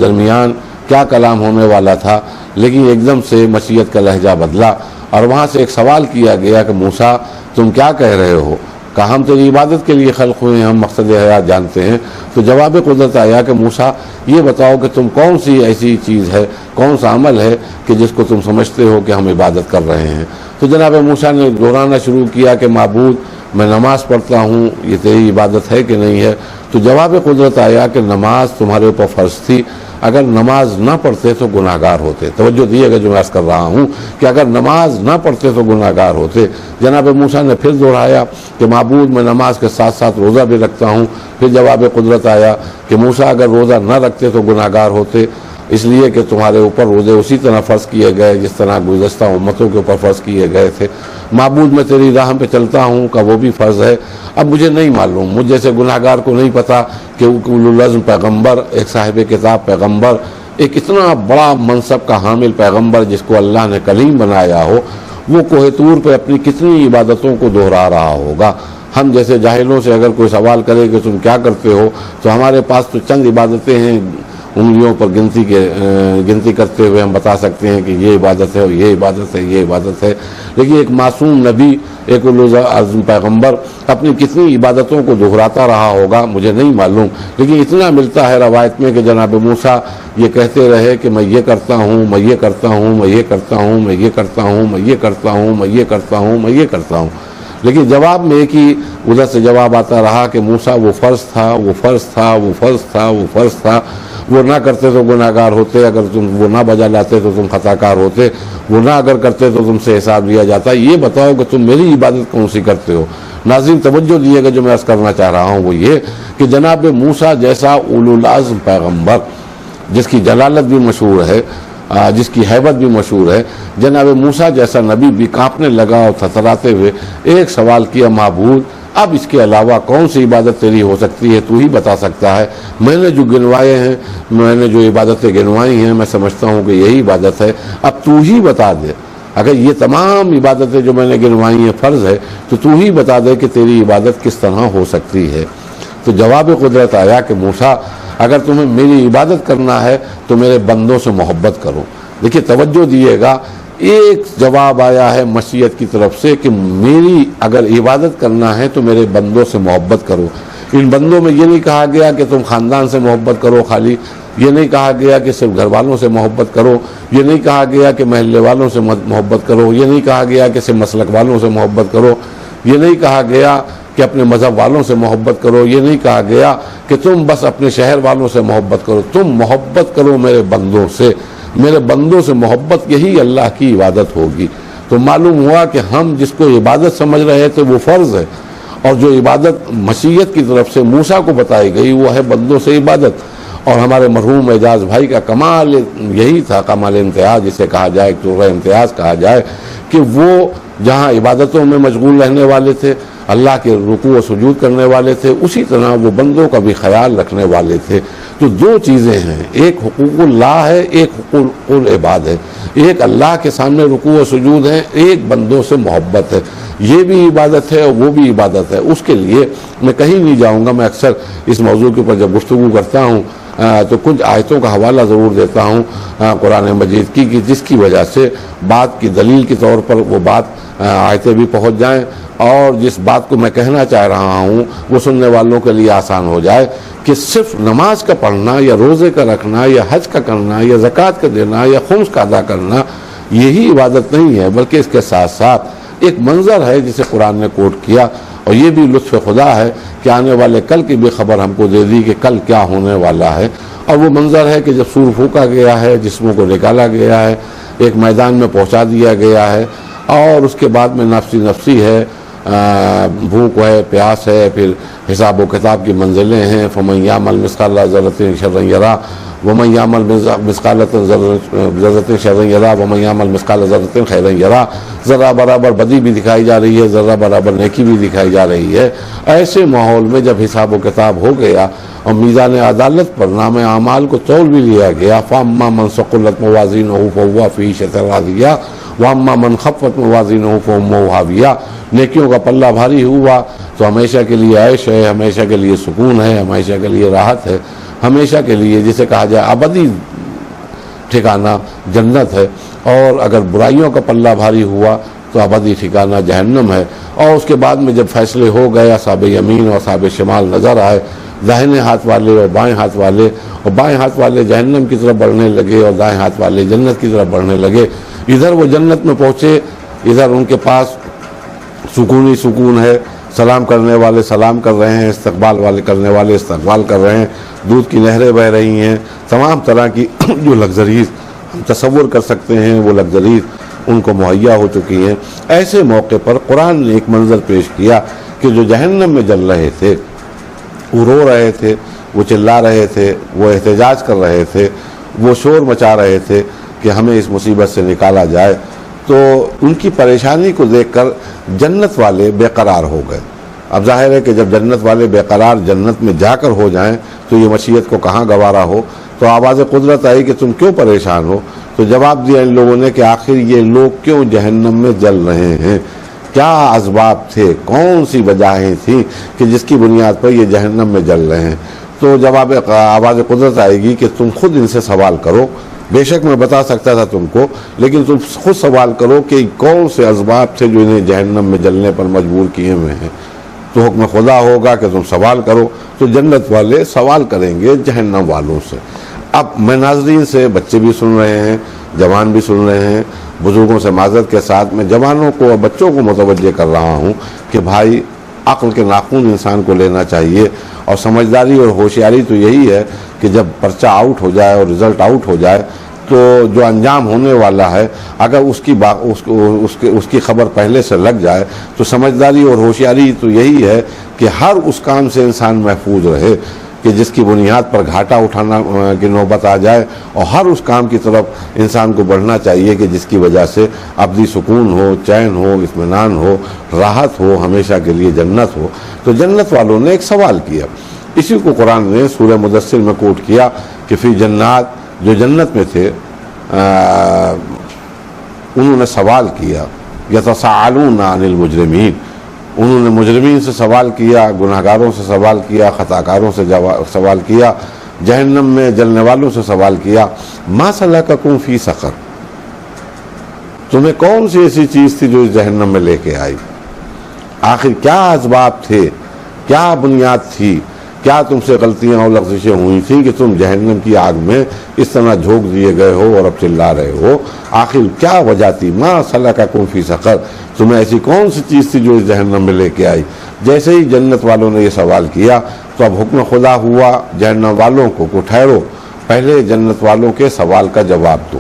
درمیان کیا کلام ہونے والا تھا، لیکن ایک دم سے مشیت کا لہجہ بدلا اور وہاں سے ایک سوال کیا گیا کہ موسیٰ تم کیا کہہ رہے ہو؟ کہا ہم تیری عبادت کے لیے خلق ہوئے ہیں، ہم مقصد حیات جانتے ہیں۔ تو جواب قدرت آیا کہ موسیٰ یہ بتاؤ کہ تم کون سی ایسی چیز ہے، کون سا عمل ہے کہ جس کو تم سمجھتے ہو کہ ہم عبادت کر رہے ہیں۔ تو جناب موسیٰ نے دہرانا شروع کیا کہ معبود میں نماز پڑھتا ہوں، یہ تیری عبادت ہے کہ نہیں ہے؟ تو جواب قدرت آیا کہ نماز تمہارے اوپر فرض تھی، اگر نماز نہ پڑھتے تو گناہ گار ہوتے۔ توجہ دیے گا جو میں عرض کر رہا ہوں کہ اگر نماز نہ پڑھتے تو گناہ گار ہوتے۔ جناب موسیٰ نے پھر دہرایا کہ معبود میں نماز کے ساتھ ساتھ روزہ بھی رکھتا ہوں۔ پھر جواب قدرت آیا کہ موسیٰ اگر روزہ نہ رکھتے تو گناہ گار ہوتے، اس لیے کہ تمہارے اوپر روزے اسی طرح فرض کیے گئے جس طرح گزشتہ امتوں کے اوپر فرض کیے گئے تھے۔ معبود میں تیری راہ پہ چلتا ہوں کا وہ بھی فرض ہے۔ اب مجھے نہیں معلوم، مجھ جیسے گناہ گار کو نہیں پتا کہ اولو العزم پیغمبر، ایک صاحب کتاب پیغمبر، ایک اتنا بڑا منصب کا حامل پیغمبر جس کو اللہ نے کلیم بنایا ہو، وہ کوہ طور پہ اپنی کتنی عبادتوں کو دہرا رہا ہوگا۔ ہم جیسے جاہلوں سے اگر کوئی سوال کرے کہ تم کیا کرتے ہو تو ہمارے پاس تو چند عبادتیں ہیں، انگلیوں پر گنتی کرتے ہوئے ہم بتا سکتے ہیں کہ یہ عبادت ہے اور یہ عبادت ہے، یہ عبادت ہے۔ لیکن ایک معصوم نبی، ایک اولو العزم پیغمبر اپنی کتنی عبادتوں کو دہراتا رہا ہوگا مجھے نہیں معلوم، لیکن اتنا ملتا ہے روایت میں کہ جناب موسیٰ یہ کہتے رہے کہ میں یہ کرتا ہوں، میں یہ کرتا ہوں، میں یہ کرتا ہوں، میں یہ کرتا ہوں، میں یہ کرتا ہوں، میں یہ کرتا ہوں، میں یہ کرتا ہوں۔ لیکن جواب میں ایک ہی ادھر سے جواب آتا رہا کہ موسیٰ وہ فرض تھا، وہ فرض تھا، وہ فرض تھا، وہ فرض تھا، وہ نہ کرتے تو گناہ گار ہوتے، اگر تم وہ نہ بجا لاتے تو تم خطا کار ہوتے، وہ نہ اگر کرتے تو تم سے حساب لیا جاتا۔ یہ بتاؤ کہ تم میری عبادت کون سی کرتے ہو؟ ناظرین توجہ دیے گا جو میں عرض کرنا چاہ رہا ہوں وہ یہ کہ جناب موسیٰ جیسا اولو العزم پیغمبر جس کی جلالت بھی مشہور ہے، جس کی ہیبت بھی مشہور ہے، جناب موسیٰ جیسا نبی بھی کانپنے لگا اور تھرتھراتے ہوئے ایک سوال کیا، معبود اب اس کے علاوہ کون سی عبادت تیری ہو سکتی ہے؟ تو ہی بتا سکتا ہے۔ میں نے جو گنوائے ہیں، میں نے جو عبادتیں گنوائی ہیں، میں سمجھتا ہوں کہ یہی عبادت ہے، اب تو ہی بتا دے۔ اگر یہ تمام عبادتیں جو میں نے گنوائی ہیں فرض ہے تو تو ہی بتا دے کہ تیری عبادت کس طرح ہو سکتی ہے۔ تو جواب قدرت آیا کہ موسیٰ اگر تمہیں میری عبادت کرنا ہے تو میرے بندوں سے محبت کرو۔ دیکھیے توجہ دیے گا، ایک جواب آیا ہے مشیت کی طرف سے کہ میری اگر عبادت کرنا ہے تو میرے بندوں سے محبت کرو۔ ان بندوں میں یہ نہیں کہا گیا کہ تم خاندان سے محبت کرو خالی، یہ نہیں کہا گیا کہ صرف گھر والوں سے محبت کرو، یہ نہیں کہا گیا کہ محلے والوں سے محبت کرو، یہ نہیں کہا گیا کہ صرف مسلک والوں سے محبت کرو، یہ نہیں کہا گیا کہ اپنے مذہب والوں سے محبت کرو، یہ نہیں کہا گیا کہ تم بس اپنے شہر والوں سے محبت کرو، تم محبت کرو میرے بندوں سے، میرے بندوں سے محبت، یہی اللہ کی عبادت ہوگی۔ تو معلوم ہوا کہ ہم جس کو عبادت سمجھ رہے تھے وہ فرض ہے، اور جو عبادت مشیت کی طرف سے موسیٰ کو بتائی گئی وہ ہے بندوں سے عبادت۔ اور ہمارے مرحوم اعجاز بھائی کا کمال یہی تھا، کمال امتیاز جسے کہا جائے، تورہ امتیاز کہا جائے، کہ وہ جہاں عبادتوں میں مشغول رہنے والے تھے، اللہ کے رکوع و سجود کرنے والے تھے، اسی طرح وہ بندوں کا بھی خیال رکھنے والے تھے۔ تو دو چیزیں ہیں، ایک حقوق اللہ ہے، ایک حقوق العباد ہے، ایک اللہ کے سامنے رکوع و سجود ہے، ایک بندوں سے محبت ہے، یہ بھی عبادت ہے اور وہ بھی عبادت ہے۔ اس کے لیے میں کہیں نہیں جاؤں گا، میں اکثر اس موضوع کے اوپر جب گفتگو کرتا ہوں تو کچھ آیتوں کا حوالہ ضرور دیتا ہوں قرآن مجید کی، کہ جس کی وجہ سے بات کی دلیل کے طور پر وہ بات آیتیں بھی پہنچ جائیں، اور جس بات کو میں کہنا چاہ رہا ہوں وہ سننے والوں کے لیے آسان ہو جائے، کہ صرف نماز کا پڑھنا یا روزے کا رکھنا یا حج کا کرنا یا زکوٰۃ کا دینا یا خمس کا ادا کرنا یہی عبادت نہیں ہے، بلکہ اس کے ساتھ ساتھ ایک منظر ہے جسے قرآن نے کوٹ کیا، اور یہ بھی لطف خدا ہے کہ آنے والے کل کی بھی خبر ہم کو دے دی کہ کل کیا ہونے والا ہے۔ اور وہ منظر ہے کہ جب سور پھونکا گیا ہے، جسموں کو نکالا گیا ہے، ایک میدان میں پہنچا دیا گیا ہے، اور اس کے بعد میں نفسی نفسی ہے، بھوک ہے، پیاس ہے، پھر حساب و کتاب کی منزلیں ہیں۔ فمن یعمل مثقال ذرۃ شرا یرہ ومن یعمل مثقال ذرۃ شرا یرہ ومن یعمل مثقال ذرۃ خیرا یرہ۔ ذرہ برابر بدی بھی دکھائی جا رہی ہے، ذرہ برابر نیکی بھی دکھائی جا رہی ہے۔ ایسے ماحول میں جب حساب و کتاب ہو گیا اور میزان عدالت پر نام اعمال کو تول بھی لیا گیا، فاما من ثقلت موازینہ فہو فی عیشۃ راضیہ واما من خفت موازینہ فامہ ہاویہ۔ نیکیوں کا پلہ بھاری ہوا تو ہمیشہ کے لیے عیش ہے، ہمیشہ کے لیے سکون ہے، ہمیشہ کے لیے راحت ہے، ہمیشہ کے لیے جسے کہا جائے ابدی ٹھکانہ جنت ہے۔ اور اگر برائیوں کا پلہ بھاری ہوا تو ابدی ٹھکانہ جہنم ہے۔ اور اس کے بعد میں جب فیصلے ہو گئے، اصحاب یمین اور اصحاب شمال نظر آئے، داہنے ہاتھ والے اور بائیں ہاتھ والے، اور بائیں ہاتھ والے جہنم کی طرف بڑھنے لگے اور دائیں ہاتھ والے جنت کی طرف بڑھنے لگے۔ ادھر وہ جنت میں پہنچے، ادھر ان کے پاس سکون ہی سکون ہے، سلام کرنے والے سلام کر رہے ہیں، استقبال والے کرنے والے استقبال کر رہے ہیں، دودھ کی نہریں بہہ رہی ہیں، تمام طرح کی جو لگژریز ہم تصور کر سکتے ہیں وہ لگژریز ان کو مہیا ہو چکی ہیں۔ ایسے موقع پر قرآن نے ایک منظر پیش کیا کہ جو جہنم میں جل رہے تھے، وہ رو رہے تھے، وہ چلا رہے تھے، وہ احتجاج کر رہے تھے، وہ شور مچا رہے تھے کہ ہمیں اس مصیبت سے نکالا جائے، تو ان کی پریشانی کو دیکھ کر جنت والے بے قرار ہو گئے۔ اب ظاہر ہے کہ جب جنت والے بے قرار جنت میں جا کر ہو جائیں تو یہ مشیت کو کہاں گوارا ہو۔ تو آواز قدرت آئی کہ تم کیوں پریشان ہو؟ تو جواب دیا ان لوگوں نے کہ آخر یہ لوگ کیوں جہنم میں جل رہے ہیں، کیا اسباب تھے، کون سی وجہیں تھیں کہ جس کی بنیاد پر یہ جہنم میں جل رہے ہیں۔ تو جواب آواز قدرت آئے گی کہ تم خود ان سے سوال کرو، بے شک میں بتا سکتا تھا تم کو، لیکن تم خود سوال کرو کہ کون سے اسباب تھے جو انہیں جہنم میں جلنے پر مجبور کیے ہوئے ہیں۔ تو حکم خدا ہوگا کہ تم سوال کرو، تو جنت والے سوال کریں گے جہنم والوں سے۔ اب میں ناظرین سے، بچے بھی سن رہے ہیں، جوان بھی سن رہے ہیں، بزرگوں سے معذرت کے ساتھ میں جوانوں کو اور بچوں کو متوجہ کر رہا ہوں کہ بھائی عقل کے ناخن انسان کو لینا چاہیے، اور سمجھداری اور ہوشیاری تو یہی ہے کہ جب پرچہ آؤٹ ہو جائے اور رزلٹ آؤٹ ہو جائے تو جو انجام ہونے والا ہے اگر اس کی خبر پہلے سے لگ جائے تو سمجھداری اور ہوشیاری تو یہی ہے کہ ہر اس کام سے انسان محفوظ رہے کہ جس کی بنیاد پر گھاٹا اٹھانا کی نوبت آ جائے، اور ہر اس کام کی طرف انسان کو بڑھنا چاہیے کہ جس کی وجہ سے ابدی سکون ہو، چین ہو، اطمینان ہو، راحت ہو، ہمیشہ کے لیے جنت ہو۔ تو جنت والوں نے ایک سوال کیا، اسی کو قرآن نے سورہ مدثر میں کوٹ کیا کہ فی جنات، جو جنت میں تھے انہوں نے سوال کیا، یتساءلون عن المجرمین، انہوں نے مجرمین سے سوال کیا، گناہگاروں سے سوال کیا، خطاکاروں سے سوال کیا، جہنم میں جلنے والوں سے سوال کیا، ما سلککم فی سقر، تمہیں کون سی ایسی چیز تھی جو اس جہنم میں لے کے آئی؟ آخر کیا اسباب تھے، کیا بنیاد تھی کیا تم سے غلطیاں اور لغزشیں ہوئی تھیں کہ تم جہنم کی آگ میں اس طرح جھونک دیے گئے ہو اور اب چلا رہے ہو؟ آخر کیا وجہ تھی؟ ما سلککم فی سقر، تمہیں ایسی کون سی چیز تھی جو اس جہنم میں لے کے آئی؟ جیسے ہی جنت والوں نے یہ سوال کیا تو اب حکم خدا ہوا جہنم والوں کو ٹھہرو، پہلے جنت والوں کے سوال کا جواب دو۔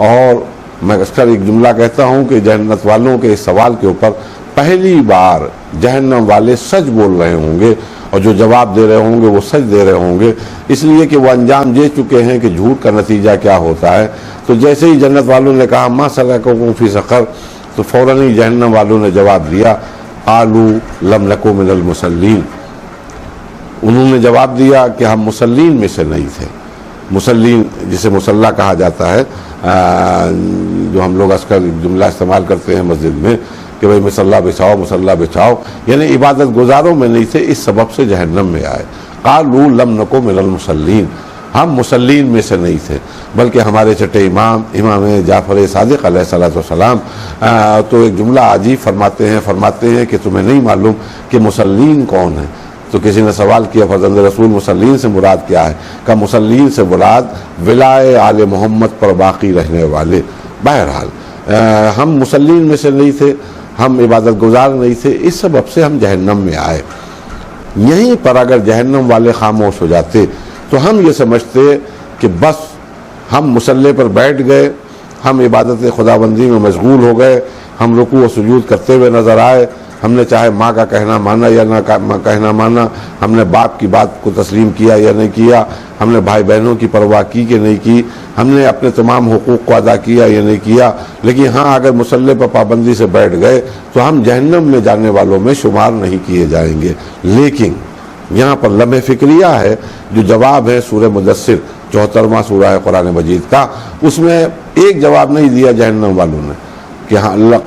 اور میں اکثر ایک جملہ کہتا ہوں کہ جنت والوں کے اس سوال کے اوپر پہلی بار جہنم والے سچ بول رہے ہوں گے، اور جو جواب دے رہے ہوں گے وہ سچ دے رہے ہوں گے، اس لیے کہ وہ انجام دے چکے ہیں کہ جھوٹ کا نتیجہ کیا ہوتا ہے۔ تو جیسے ہی جنت والوں نے کہا ما سلککم فی سقر، تو فوراً ہی جہنم والوں نے جواب دیا قالوا لم نک من المصلین، انہوں نے جواب دیا کہ ہم مصلین میں سے نہیں تھے۔ مصلین جسے مصلی کہا جاتا ہے، جو ہم لوگ اکثر جملہ استعمال کرتے ہیں مسجد میں کہ بھئی مصلی بچھاؤ، مصلی بچھاؤ، یعنی عبادت گزاروں میں نہیں تھے، اس سبب سے جہنم میں آئے۔ قالوا لم نک من المصلین، ہم مصلین میں سے نہیں تھے، بلکہ ہمارے چھٹے امام جعفر صادق علیہ السلام تو ایک جملہ عجیب فرماتے ہیں کہ تمہیں نہیں معلوم کہ مصلین کون ہیں؟ تو کسی نے سوال کیا فرزند رسول مصلین سے مراد کیا ہے؟ کہ مصلین سے مراد ولائے آل محمد پر باقی رہنے والے۔ بہرحال ہم مصلین میں سے نہیں تھے، ہم عبادت گزار نہیں تھے، اس سبب سے ہم جہنم میں آئے۔ یہیں پر اگر جہنم والے خاموش ہو جاتے تو ہم یہ سمجھتے کہ بس ہم مصلی پر بیٹھ گئے، ہم عبادت خداوندی میں مشغول ہو گئے، ہم رکوع و سجود کرتے ہوئے نظر آئے، ہم نے چاہے ماں کا کہنا مانا یا نہ کہنا مانا، ہم نے باپ کی بات کو تسلیم کیا یا نہیں کیا، ہم نے بھائی بہنوں کی پرواہ کی کہ نہیں کی، ہم نے اپنے تمام حقوق کو ادا کیا یا نہیں کیا، لیکن ہاں اگر مصلی پر پابندی سے بیٹھ گئے تو ہم جہنم میں جانے والوں میں شمار نہیں کیے جائیں گے۔ لیکن یہاں پر لمحہ فکریہ ہے، جو جواب ہے سورہ مدثر 74واں سورہ ہے قرآن مجید کا، اس میں ایک جواب نہیں دیا جہنم والوں نے کہ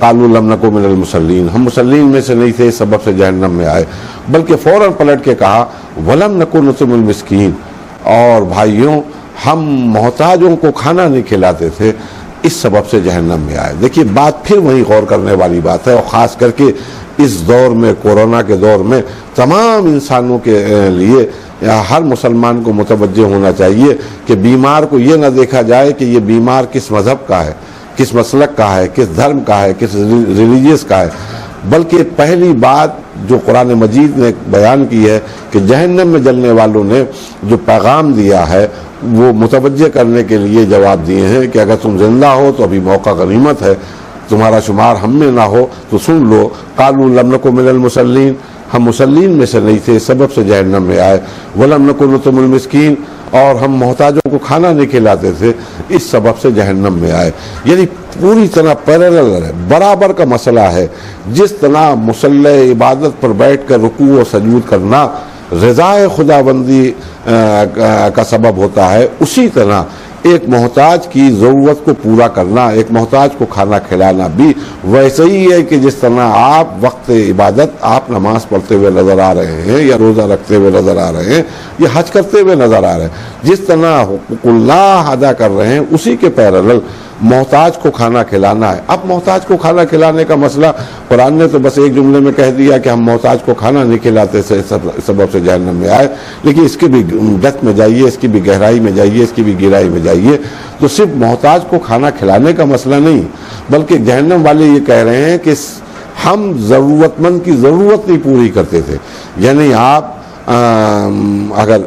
قالوا لم نک من المصلین، ہم مصلین میں سے نہیں تھے اس سبب سے جہنم میں آئے، بلکہ فوراً پلٹ کے کہا ولم نک نطعم المسکین، اور بھائیوں ہم محتاجوں کو کھانا نہیں کھلاتے تھے، اس سبب سے جہنم میں آئے۔ دیکھیے بات پھر وہیں غور کرنے والی بات ہے، اور خاص کر کے اس دور میں، کورونا کے دور میں تمام انسانوں کے لیے ہر مسلمان کو متوجہ ہونا چاہیے کہ بیمار کو یہ نہ دیکھا جائے کہ یہ بیمار کس مذہب کا ہے، کس مسلک کا ہے، کس دھرم کا ہے، کس ریلیجیس کا ہے، بلکہ پہلی بات جو قرآن مجید نے بیان کی ہے کہ جہنم میں جلنے والوں نے جو پیغام دیا ہے وہ متوجہ کرنے کے لیے جواب دیے ہیں کہ اگر تم زندہ ہو تو ابھی موقع غنیمت ہے، تمہارا شمار ہم میں نہ ہو تو سن لو قالوا لم نک من المصلین، ہم مصلین میں سے نہیں تھے، سبب سے جہنم میں آئے، ولم نک نطعم المسکین، اور ہم محتاجوں کو کھانا نہیں کھلاتے تھے، اس سبب سے جہنم میں آئے۔ یعنی پوری طرح پیرالل ہے، برابر کا مسئلہ ہے۔ جس طرح مصلی عبادت پر بیٹھ کر رکوع و سجود کرنا رضائے خداوندی کا سبب ہوتا ہے، اسی طرح ایک محتاج کی ضرورت کو پورا کرنا، ایک محتاج کو کھانا کھلانا بھی ویسے ہی ہے کہ جس طرح آپ وقت عبادت آپ نماز پڑھتے ہوئے نظر آ رہے ہیں یا روزہ رکھتے ہوئے نظر آ رہے ہیں یا حج کرتے ہوئے نظر آ رہے ہیں، جس طرح حقوق اللہ ادا کر رہے ہیں اسی کے پیرالل محتاج کو کھانا کھلانا ہے۔ اب محتاج کو کھانا کھلانے کا مسئلہ قرآن نے تو بس ایک جملے میں کہہ دیا کہ ہم محتاج کو کھانا نہیں کھلاتے سبب سے جہنم میں آئے، لیکن اس کی بھی ڈیپتھ میں جائیے، اس کی بھی گہرائی میں جائیے، اس کی بھی گہرائی میں جائیے تو صرف محتاج کو کھانا کھلانے کا مسئلہ نہیں، بلکہ جہنم والے یہ کہہ رہے ہیں کہ ہم ضرورت مند کی ضرورت نہیں پوری کرتے تھے۔ یعنی آپ اگر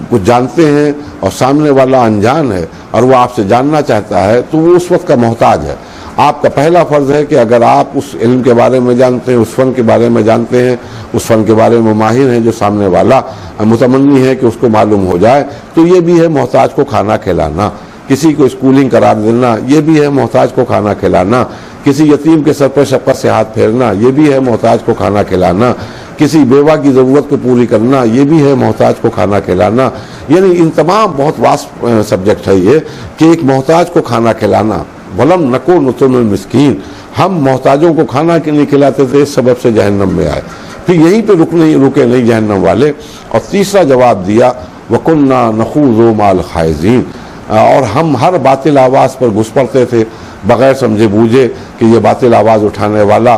کچھ جانتے ہیں اور سامنے والا انجان ہے اور وہ آپ سے جاننا چاہتا ہے تو وہ اس وقت کا محتاج ہے۔ آپ کا پہلا فرض ہے کہ اگر آپ اس علم کے بارے میں جانتے ہیں، اس فن کے بارے میں جانتے ہیں، اس فن کے بارے میں ماہر ہیں جو سامنے والا متمنی ہے کہ اس کو معلوم ہو جائے، تو یہ بھی ہے محتاج کو کھانا کھلانا۔ کسی کو اسکولنگ قرار دینا یہ بھی ہے محتاج کو کھانا کھلانا۔ کسی یتیم کے سر پر شفقت سے ہاتھ پھیرنا یہ بھی ہے محتاج کو کھانا کھلانا۔ کسی بیوہ کی ضرورت کو پوری کرنا یہ بھی ہے محتاج کو کھانا کھلانا۔ یعنی ان تمام بہت واسط سبجیکٹ ہے یہ کہ ایک محتاج کو کھانا کھلانا۔ ولم نک نطعم المسکین، ہم محتاجوں کو کھانا نہیں کھلاتے تھے، اس سبب سے جہنم میں آئے۔ پھر یہیں پہ رکے نہیں جہنم والے، اور تیسرا جواب دیا وَكُنَّا نَخُوضُ مَعَ الْخَائِضِينَ، اور ہم ہر باطل آواز پر گھس پڑتے تھے بغیر سمجھے بوجھے کہ یہ باطل آواز اٹھانے والا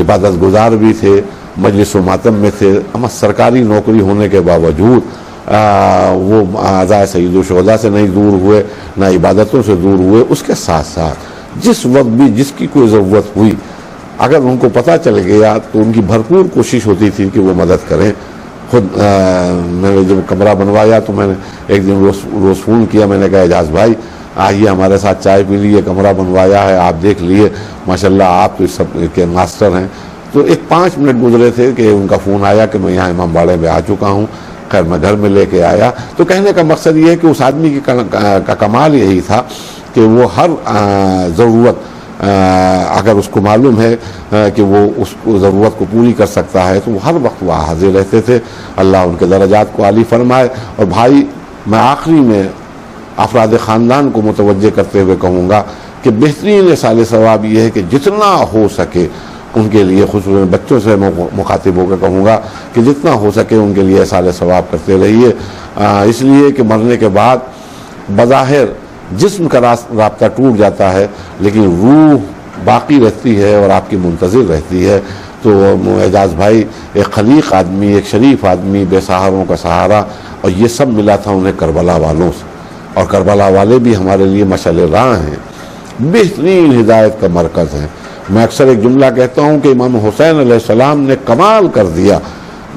عبادت گزار بھی تھے، مجلس و ماتم میں تھے، اما سرکاری نوکری ہونے کے باوجود وہ اعضائے سید الشہداء سے نہیں دور ہوئے، نہ عبادتوں سے دور ہوئے۔ اس کے ساتھ ساتھ جس وقت بھی جس کی کوئی ضرورت ہوئی، اگر ان کو پتہ چل گیا تو ان کی بھرپور کوشش ہوتی تھی کہ وہ مدد کریں۔ خود میں نے جب کمرہ بنوایا تو میں نے ایک دن روز فون کیا، میں نے کہا اعجاز بھائی آئیے ہمارے ساتھ چائے پی لیے، کمرہ بنوایا ہے، آپ دیکھ لیے، ماشاءاللہ آپ تو اس سب کے ماسٹر ہیں۔ تو ایک 5 منٹ گزرے تھے کہ ان کا فون آیا کہ میں یہاں امام باڑے میں آ چکا ہوں۔ خیر میں گھر میں لے کے آیا۔ تو کہنے کا مقصد یہ ہے کہ اس آدمی کا کمال یہی تھا کہ وہ ہر ضرورت اگر اس کو معلوم ہے کہ وہ اس ضرورت کو پوری کر سکتا ہے تو وہ ہر وقت وہاں حاضر رہتے تھے۔ اللہ ان کے درجات کو عالی فرمائے۔ اور بھائی میں آخری میں افراد خاندان کو متوجہ کرتے ہوئے کہوں گا کہ بہترین اصال ثواب یہ ہے کہ جتنا ہو سکے ان کے لیے، خصوصاً بچوں سے مخاطب ہو کے کہوں گا کہ جتنا ہو سکے ان کے لیے اصال ثواب کرتے رہیے، اس لیے کہ مرنے کے بعد بظاہر جسم کا رابطہ ٹوٹ جاتا ہے لیکن روح باقی رہتی ہے اور آپ کی منتظر رہتی ہے۔ تو اعجاز بھائی ایک خلیق آدمی، ایک شریف آدمی، بے سہاروں کا سہارا، اور یہ سب ملا تھا انہیں کربلا والوں سے، اور کربلا والے بھی ہمارے لیے مشعل راہ ہیں، بہترین ہدایت کا مرکز ہیں۔ میں اکثر ایک جملہ کہتا ہوں کہ امام حسین علیہ السلام نے کمال کر دیا،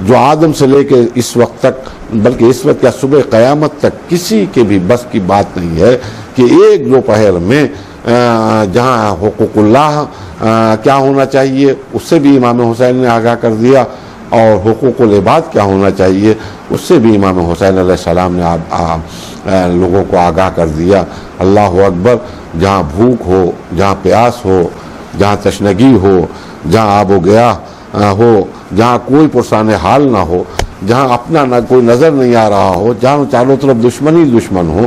جو آدم سے لے کے اس وقت تک، بلکہ اس وقت یا صبح قیامت تک کسی کے بھی بس کی بات نہیں ہے کہ ایک دوپہر میں جہاں حقوق اللہ کیا ہونا چاہیے اس سے بھی امام حسین نے آگاہ کر دیا، اور حقوق العباد کیا ہونا چاہیے اس سے بھی امام حسین علیہ السلام نے لوگوں کو آگاہ کر دیا۔ اللہ اکبر، جہاں بھوک ہو، جہاں پیاس ہو، جہاں تشنگی ہو، جہاں آب و گیا ہو، جہاں کوئی پرسان حال نہ ہو، جہاں اپنا نہ کوئی نظر نہیں آ رہا ہو، جہاں چاروں طرف دشمن ہی دشمن ہو،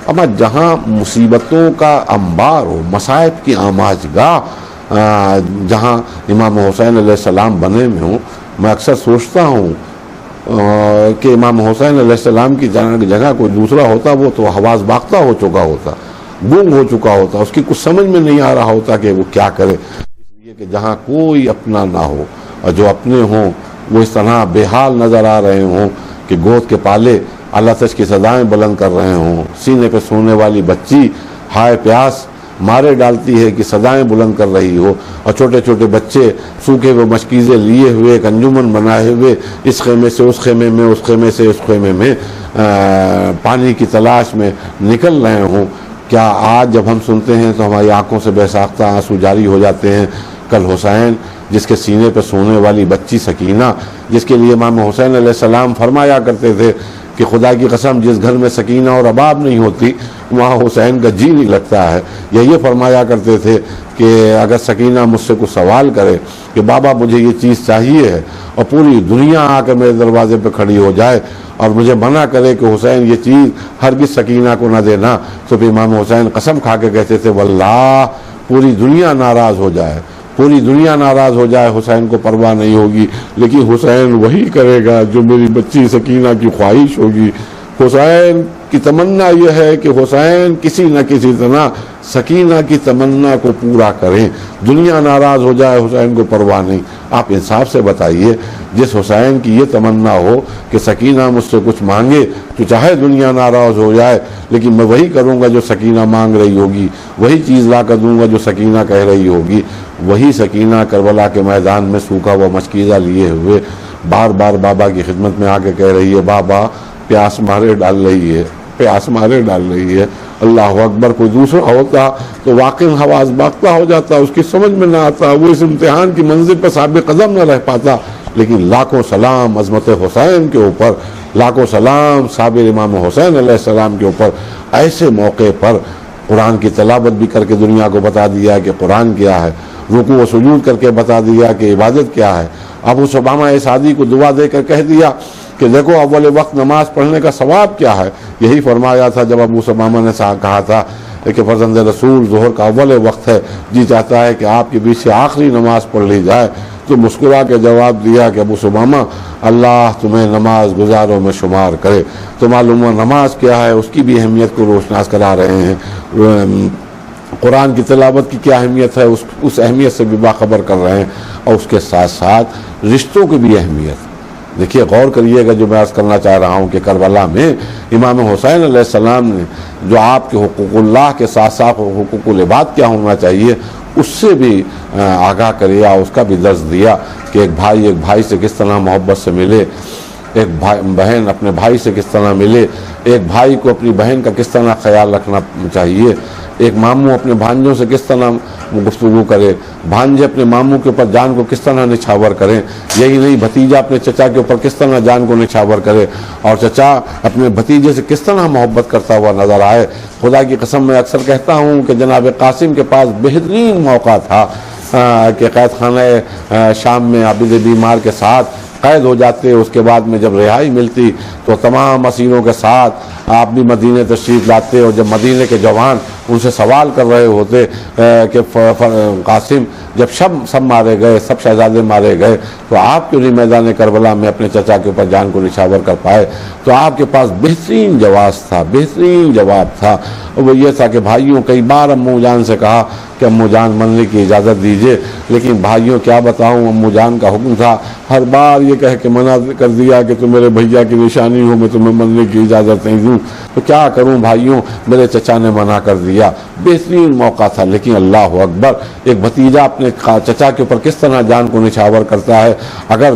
اما جہاں مصیبتوں کا انبار ہو، مصائب کی آماج گاہ جہاں امام حسین علیہ السلام بنے میں ہوں، میں اکثر سوچتا ہوں کہ امام حسین علیہ السلام کی جگہ کوئی دوسرا ہوتا وہ تو حواس باختہ ہو چکا ہوتا، گم ہو چکا ہوتا، اس کی کچھ سمجھ میں نہیں آ رہا ہوتا کہ وہ کیا کرے۔ اس لیے کہ جہاں کوئی اپنا نہ ہو اور جو اپنے ہوں وہ اس طرح بے حال نظر آ رہے ہوں کہ گود کے پالے اللہ تش کی صدائیں بلند کر رہے ہوں، سینے پہ سونے والی بچی ہائے پیاس مارے ڈالتی ہے کہ صدائیں بلند کر رہی ہو، اور چھوٹے چھوٹے بچے سوکھے ہوئے مشکیزیں لیے ہوئے ایک انجمن بنائے ہوئے اس خیمے سے اس خیمے میں، اس خیمے سے اس خیمے میں پانی کی تلاش میں نکل رہے ہوں۔ کیا آج جب ہم سنتے ہیں تو ہماری آنکھوں سے بے ساختہ آنسو جاری ہو جاتے ہیں؟ کل حسین جس کے سینے پہ سونے والی بچی سکینہ، جس کے لیے امام حسین علیہ السلام فرمایا کرتے تھے کہ خدا کی قسم جس گھر میں سکینہ اور رباب نہیں ہوتی وہاں حسین کا جی نہیں لگتا ہے، یہ فرمایا کرتے تھے کہ اگر سکینہ مجھ سے کچھ سوال کرے کہ بابا مجھے یہ چیز چاہیے ہے، اور پوری دنیا آ کر میرے دروازے پہ کھڑی ہو جائے اور مجھے منع کرے کہ حسین یہ چیز ہرگز سکینہ کو نہ دینا، تو پھر امام حسین قسم کھا کے کہتے تھے واللہ پوری دنیا ناراض ہو جائے، پوری دنیا ناراض ہو جائے، حسین کو پرواہ نہیں ہوگی، لیکن حسین وہی کرے گا جو میری بچی سکینہ کی خواہش ہوگی۔ حسین کی تمنا یہ ہے کہ حسین کسی نہ کسی طرح سکینہ کی تمنا کو پورا کریں، دنیا ناراض ہو جائے حسین کو پرواہ نہیں۔ آپ انصاف سے بتائیے، جس حسین کی یہ تمنا ہو کہ سکینہ مجھ سے کچھ مانگے تو چاہے دنیا ناراض ہو جائے لیکن میں وہی کروں گا جو سکینہ مانگ رہی ہوگی، وہی چیز لا کر دوں گا جو سکینہ کہہ رہی ہوگی۔ وہی سکینہ کربلا کے میدان میں سوکھا ہوا مشکیزہ لیے ہوئے بار بار بابا کی خدمت میں آ کے کہہ رہی ہے بابا پیاس مارے ڈال رہی ہے، پیاس مارے ڈال رہی ہے۔ اللہ اکبر، کوئی دوسرا ہوتا تو واقعی حواس باختہ ہو جاتا، اس کی سمجھ میں نہ آتا، وہ اس امتحان کی منزل پر ثابت قدم نہ رہ پاتا۔ لیکن لاکھوں سلام عظمت حسین کے اوپر، لاکھوں سلام صابر امام حسین علیہ السلام کے اوپر، ایسے موقع پر قرآن کی تلاوت بھی کر کے دنیا کو بتا دیا کہ قرآن کیا ہے، رکوع و سجود کر کے بتا دیا کہ عبادت کیا ہے۔ ابو سبامہ سعدی کو دعا دے کر کہہ دیا کہ دیکھو اول وقت نماز پڑھنے کا ثواب کیا ہے۔ یہی فرمایا تھا جب ابو سبامہ نے کہا تھا کہ فرزند رسول ظہر کا اول وقت ہے، جی چاہتا ہے کہ آپ کے بیچ سے آخری نماز پڑھ لی جائے، تو مسکرا کے جواب دیا کہ ابو سبامہ اللہ تمہیں نماز گزاروں میں شمار کرے۔ تو معلوم نماز کیا ہے اس کی بھی اہمیت کو روشناس کرا رہے ہیں قرآن کی تلاوت کی کیا اہمیت ہے اس اہمیت سے بھی باخبر کر رہے ہیں، اور اس کے ساتھ ساتھ رشتوں کی بھی اہمیت۔ دیکھیے غور کریے گا جو میں عرض کرنا چاہ رہا ہوں کہ کربلا میں امام حسین علیہ السلام نے جو آپ کے حقوق اللہ کے ساتھ ساتھ حقوق العباد کیا ہونا چاہیے اس سے بھی آگاہ کریا، اس کا بھی درس دیا کہ ایک بھائی سے کس طرح محبت سے ملے، ایک بہن اپنے بھائی سے کس طرح ملے، ایک بھائی کو اپنی بہن کا کس طرح خیال رکھنا چاہیے، ایک ماموں اپنے بھانجوں سے کس طرح گفتگو کرے، بھانجے اپنے ماموں کے اوپر جان کو کس طرح نچھاور کریں، یہی نہیں بھتیجا اپنے چچا کے اوپر کس طرح جان کو نچھاور کرے، اور چچا اپنے بھتیجے سے کس طرح محبت کرتا ہوا نظر آئے۔ خدا کی قسم میں اکثر کہتا ہوں کہ جناب قاسم کے پاس بہترین موقع تھا کہ قید خانہ شام میں عابد بیمار کے ساتھ قید ہو جاتے، اس کے بعد میں جب رہائی ملتی تو تمام اسیروں کے ساتھ آپ بھی مدینے تشریف لاتے، اور جب مدینے کے جوان ان سے سوال کر رہے ہوتے کہ قاسم جب سب مارے گئے، سب شہزادے مارے گئے تو آپ کیوں نہیں میدان کربلا میں اپنے چچا کے اوپر جان کو نچھاور کر پائے، تو آپ کے پاس بہترین جواب تھا، وہ یہ تھا کہ بھائیوں، کئی بار امو جان سے کہا کہ امو جان مرنے کی اجازت دیجئے، لیکن بھائیوں کیا بتاؤں، امو جان کا حکم تھا، ہر بار یہ کہہ کے منع کر دیا کہ تم میرے بھیا کی نشانی ہو، میں تمہیں مرنے کی اجازت نہیں دوں، تو کیا کروں بھائیوں، میرے چچا نے منع کر دیا۔ بہترین موقع تھا، لیکن اللہ اکبر، ایک بھتیجا اپنے چچا کے اوپر کس طرح جان کو نچھاور کرتا ہے۔ اگر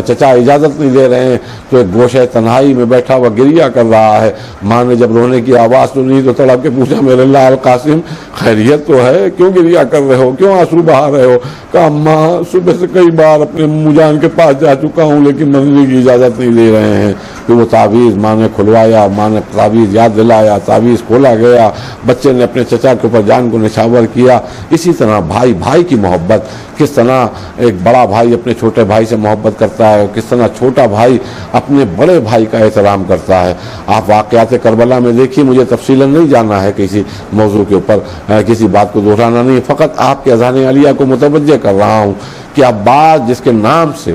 چچا اجازت نہیں دے رہے ہیں تو ایک گوشہ تنہائی میں بیٹھا ہوا گریہ کر رہا ہے، ماں نے جب رونے کی آواز سنی تو تڑپ کے پوچھا میرے لال قاسم خیریت تو ہے، کیوں گریہ کر رہے ہو، کیوں آنسو بہا رہے ہو؟ کہا ماں صبح سے کئی بار اپنے امو جان کے پاس جا چکا ہوں لیکن مرنے کی اجازت نہیں دے رہے ہیں۔ پھر وہ تعویذ ماں نے کھلوایا، ماں نے تعویذ یاد دلایا، تعویذ کھولا گیا، بچے نے اپنے چچا کے اوپر جان کو نچھاور کیا۔ اسی طرح بھائی کی محبت، کس طرح ایک بڑا بھائی اپنے چھوٹے بھائی سے محبت کرتا ہے، اور کس طرح چھوٹا بھائی اپنے بڑے بھائی کا احترام کرتا ہے۔ آپ واقعات کربلا میں دیکھیے، مجھے تفصیلاً نہیں جانا ہے کسی موضوع کے اوپر، کسی بات کو دہرانا نہیں، فقط آپ کے اذہان عالیہ کو متوجہ کر رہا ہوں کہ عباس جس کے نام سے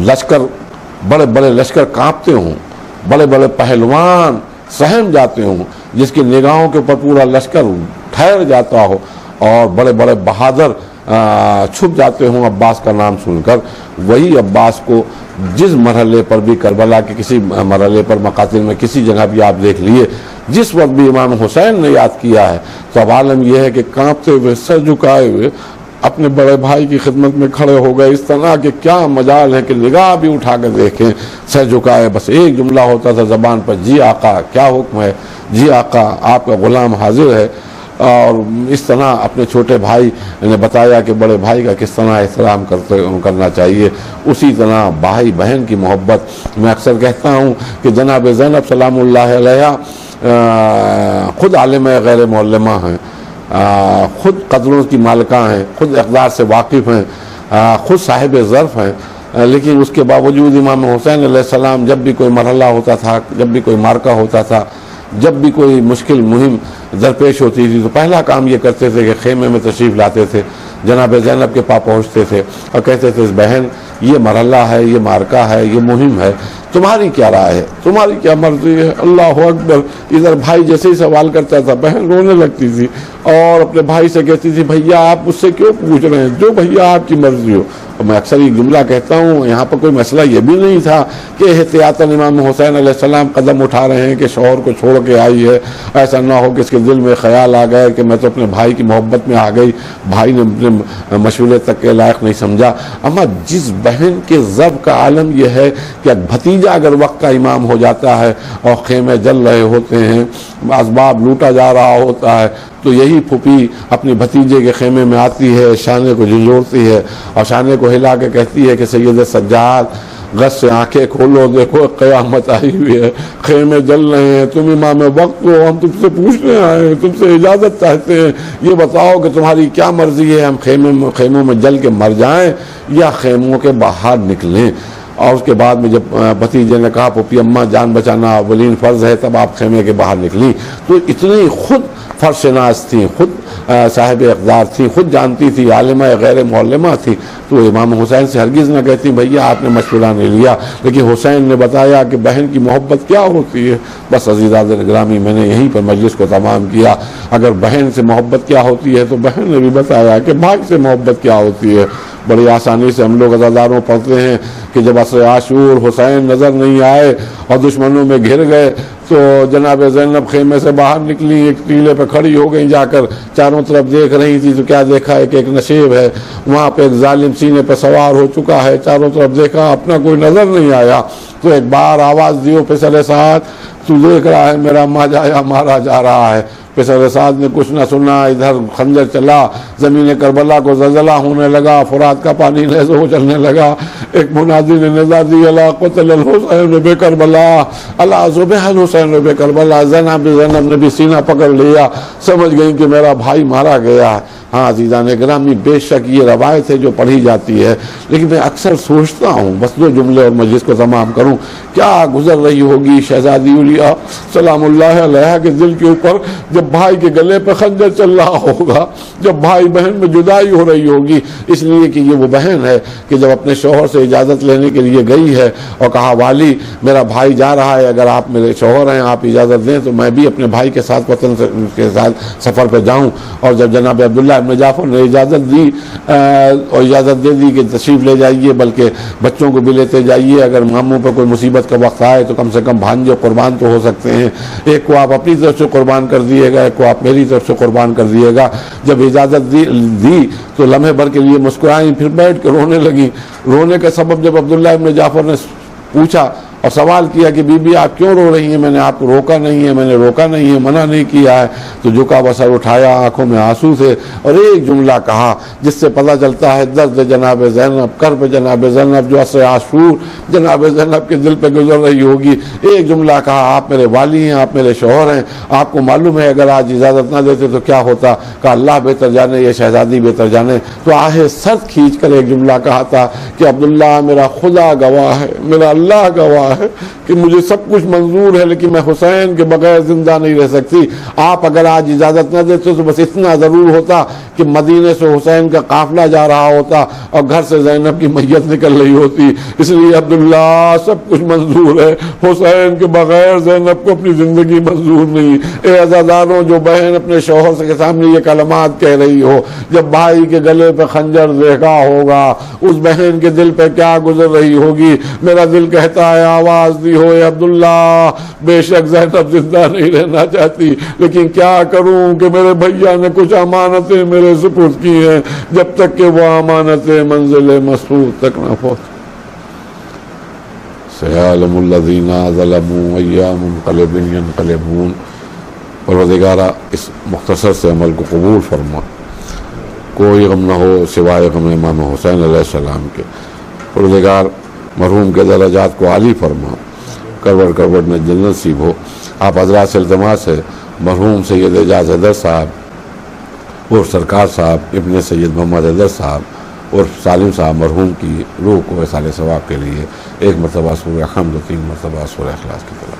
لشکر، بڑے لشکر کانپتے ہوں، بڑے پہلوان سہم جاتے ہوں، جس کی نگاہوں کے اوپر پورا لشکر ٹھہر جاتا ہو، اور بڑے بہادر چھپ جاتے ہوں عباس کا نام سن کر، وہی عباس کو جس مرحلے پر بھی کربلا کے کسی مرحلے پر مقاتل میں کسی جگہ بھی آپ دیکھ لیے، جس وقت بھی امام حسین نے یاد کیا ہے تو اب عالم یہ ہے کہ کانپتے ہوئے، سر جھکائے ہوئے اپنے بڑے بھائی کی خدمت میں کھڑے ہو گئے۔ اس طرح کہ کیا مجال ہے کہ نگاہ بھی اٹھا کر دیکھیں، سر جھکائے، بس ایک جملہ ہوتا تھا زبان پر، جی آقا کیا حکم ہے، جی آقا آپ کا غلام حاضر ہے۔ اور اس طرح اپنے چھوٹے بھائی نے بتایا کہ بڑے بھائی کا کس طرح احترام کرنا چاہیے۔ اسی طرح بھائی بہن کی محبت، میں اکثر کہتا ہوں کہ جناب زینب سلام اللہ علیہ خود عالم غیر معلمہ ہیں، خود قدروں کی مالکہ ہیں، خود اقدار سے واقف ہیں، خود صاحب ظرف ہیں، لیکن اس کے باوجود امام حسین علیہ السلام جب بھی کوئی مرحلہ ہوتا تھا، جب بھی کوئی مارکہ ہوتا تھا، جب بھی کوئی مشکل مہم درپیش ہوتی تھی تو پہلا کام یہ کرتے تھے کہ خیمے میں تشریف لاتے تھے، جناب زینب کے پاس پہنچتے تھے اور کہتے تھے بہن یہ مرحلہ ہے، یہ مارکہ ہے، یہ مہم ہے، تمہاری کیا رائے ہے، تمہاری کیا مرضی ہے؟ اللہ اکبر۔ ادھر بھائی جیسے ہی سوال کرتا تھا بہن رونے لگتی تھی اور اپنے بھائی سے کہتی تھی بھیا آپ مجھ سے کیوں پوچھ رہے ہیں، جو بھیا آپ کی مرضی ہو۔ اور میں اکثر یہ جملہ کہتا ہوں، یہاں پر کوئی مسئلہ یہ بھی نہیں تھا کہ احتیاطاً امام حسین علیہ السلام قدم اٹھا رہے ہیں کہ شوہر کو چھوڑ کے آئی ہے، ایسا نہ ہو کہ اس کے دل میں خیال آ گئے کہ میں تو اپنے بھائی کی محبت میں آ گئی، بھائی نے اپنے مشورے تک کے لائق نہیں سمجھا۔ اما جس بہن کے ضب کا عالم یہ ہے کہ بھتیجا اگر وقت کا امام ہو جاتا ہے اور خیمے جل رہے ہوتے ہیں، اسباب لوٹا جا رہا ہوتا ہے، تو یہی پھوپھی اپنی بھتیجے کے خیمے میں آتی ہے، شانے کو جھنجھوڑتی ہے اور شانے کو ہلا کے کہتی ہے کہ سید سجاد غش سے آنکھیں کھولو، دیکھو قیامت آئی ہوئی ہے، خیمے جل رہے ہیں، تم امام وقت ہو، ہم تم سے پوچھنے آئے ہیں، تم سے اجازت چاہتے ہیں، یہ بتاؤ کہ تمہاری کیا مرضی ہے، ہم خیموں میں جل کے مر جائیں یا خیموں کے باہر نکلیں؟ اور اس کے بعد میں جب بھتیجے نے کہا پھوپھی اماں جان بچانا اولین فرض ہے، تب آپ خیمے کے باہر نکلی۔ تو اتنی خود فرش ناز تھیں، خود صاحب اقدار تھیں، خود جانتی تھی، عالمہ غیر معلمہ تھی، تو امام حسین سے ہرگز نہ کہتی بھیا آپ نے مشورہ نہیں لیا، لیکن حسین نے بتایا کہ بہن کی محبت کیا ہوتی ہے۔ بس عزیزان گرامی، میں نے یہیں پر مجلس کو تمام کیا۔ اگر بہن سے محبت کیا ہوتی ہے تو بہن نے بھی بتایا کہ بھائی سے محبت کیا ہوتی ہے۔ بڑی آسانی سے ہم لوگ عزاداروں پڑھتے ہیں کہ جب عصر عاشور حسین نظر نہیں آئے اور دشمنوں میں گھر گئے تو جناب زینب خیمے سے باہر نکلی، ایک ٹیلے پہ کھڑی ہو گئی، جا کر چاروں طرف دیکھ رہی تھی تو کیا دیکھا ہے کہ ایک نشیب ہے، وہاں پہ ایک ظالم سینے پہ سوار ہو چکا ہے، چاروں طرف دیکھا اپنا کوئی نظر نہیں آیا، تو ایک بار آواز دیو پسر سعد، تو دیکھ رہا ہے میرا ماجایا مارا جا رہا ہے۔ پسر سعد نے کچھ نہ سنا، ادھر خنجر چلا، زمین کربلا کو زلزلہ ہونے لگا، فرات کا پانی لہجہ ہو چلنے لگا۔ ایک منادی نے ندا دی، الا قتل الحسین بے کربلا، الا ذبح الحسین بے کربلا۔ زینب نے بھی سینہ پکڑ لیا، سمجھ گئی کہ میرا بھائی مارا گیا ہے۔ ہاں عزیزان گرامی، بے شک یہ روایت ہے جو پڑھی جاتی ہے، لیکن میں اکثر سوچتا ہوں، بس دو جملے اور مجلس کو تمام کروں، کیا گزر رہی ہوگی شہزادی اولیاء سلام اللہ علیہ کے دل کے اوپر جب بھائی کے گلے پہ خنجر چل رہا ہوگا، جب بھائی بہن میں جدائی ہو رہی ہوگی، اس لیے کہ یہ وہ بہن ہے کہ جب اپنے شوہر سے اجازت لینے کے لیے گئی ہے اور کہا والی میرا بھائی جا رہا ہے، اگر آپ میرے شوہر ہیں آپ اجازت دیں تو میں بھی اپنے بھائی کے ساتھ وطن کے ساتھ سفر پہ جاؤں۔ اور جب جناب عبداللہ ابن جعفر نے اجازت دی اور اجازت دے دی کہ تشریف لے جائیے، بلکہ بچوں کو بھی لیتے جائیے، اگر ماموں پہ کوئی مصیبت کا وقت آئے تو کم سے کم بھانجے قربان تو ہو سکتے ہیں، ایک کو آپ اپنی طرف سے قربان کر دیے گا، ایک کو آپ میری طرف سے قربان کر دیے گا۔ جب اجازت دی تو لمحے بھر کے لیے مسکرائیں، پھر بیٹھ کے رونے لگی۔ رونے کا سبب جب عبداللہ ابن جعفر نے پوچھا اور سوال کیا کہ بی بی آپ کیوں رو رہی ہیں، میں نے آپ کو روکا نہیں ہے، میں نے روکا نہیں ہے، منع نہیں کیا ہے، تو جھکا بسر اٹھایا، آنکھوں میں آنسو تھے، اور ایک جملہ کہا جس سے پتہ چلتا ہے درد جناب زینب، کرب جناب زینب جو عصر عاشور جناب زینب کے دل پہ گزر رہی ہوگی۔ ایک جملہ کہا آپ میرے والی ہیں، آپ میرے شوہر ہیں، آپ کو معلوم ہے اگر آج اجازت نہ دیتے تو کیا ہوتا، کہا اللہ بہتر جانے، یہ شہزادی بہتر جانے۔ تو آہے سر کھینچ کر ایک جملہ کہا تھا کہ عبداللہ میرا خدا گواہ ہے، میرا اللہ گواہ ہے کہ مجھے سب کچھ منظور ہے، لیکن میں حسین کے بغیر زندہ نہیں رہ سکتی۔ آپ اگر آج اجازت نہ دیتے تو بس اتنا ضرور ہوتا کہ مدینے سے حسین کا قافلہ جا رہا ہوتا اور گھر سے زینب کی میت نکل رہی ہوتی، اس لیے عبداللہ سب کچھ منظور ہے، حسین کے بغیر زینب کو اپنی زندگی منظور نہیں۔ اے عزاداروں، جو بہن اپنے شوہر کے سامنے یہ کلمات کہہ رہی ہو، جب بھائی کے گلے پہ خنجر دیکھا ہوگا اس بہن کے دل پہ کیا گزر رہی ہوگی۔ میرا دل کہتا ہے آواز دی ہو اے عبداللہ، بے شک زینب زندہ نہیں رہنا چاہتی، لیکن کیا کروں کہ میرے بھیا نے کچھ امانتیں میرے سپرد کی ہیں، جب تک کہ وہ امانتیں منزل مسعود تک نہ پہنچ۔ سيعلم الذين ظلموا أيّ منقلب ينقلبون۔ پروردگارہ اس مختصر سے عمل کو قبول فرما، کوئی غم نہ ہو سوائے غم امام حسین علیہ السلام کے۔ پروردگار مرحوم کے درجات کو عالی فرما، کروڑ کروڑ میں جنت نصیب ہو۔ آپ حضرات سے التماس ہے مرحوم سید اعجاز حیدر صاحب اور سرکار صاحب ابن سید محمد حیدر صاحب اور سالم صاحب مرحوم کی روح کو اصالِ ثواب کے لیے ایک مرتبہ سورہ حمد و 3 مرتبہ سورہ اخلاص کی طرف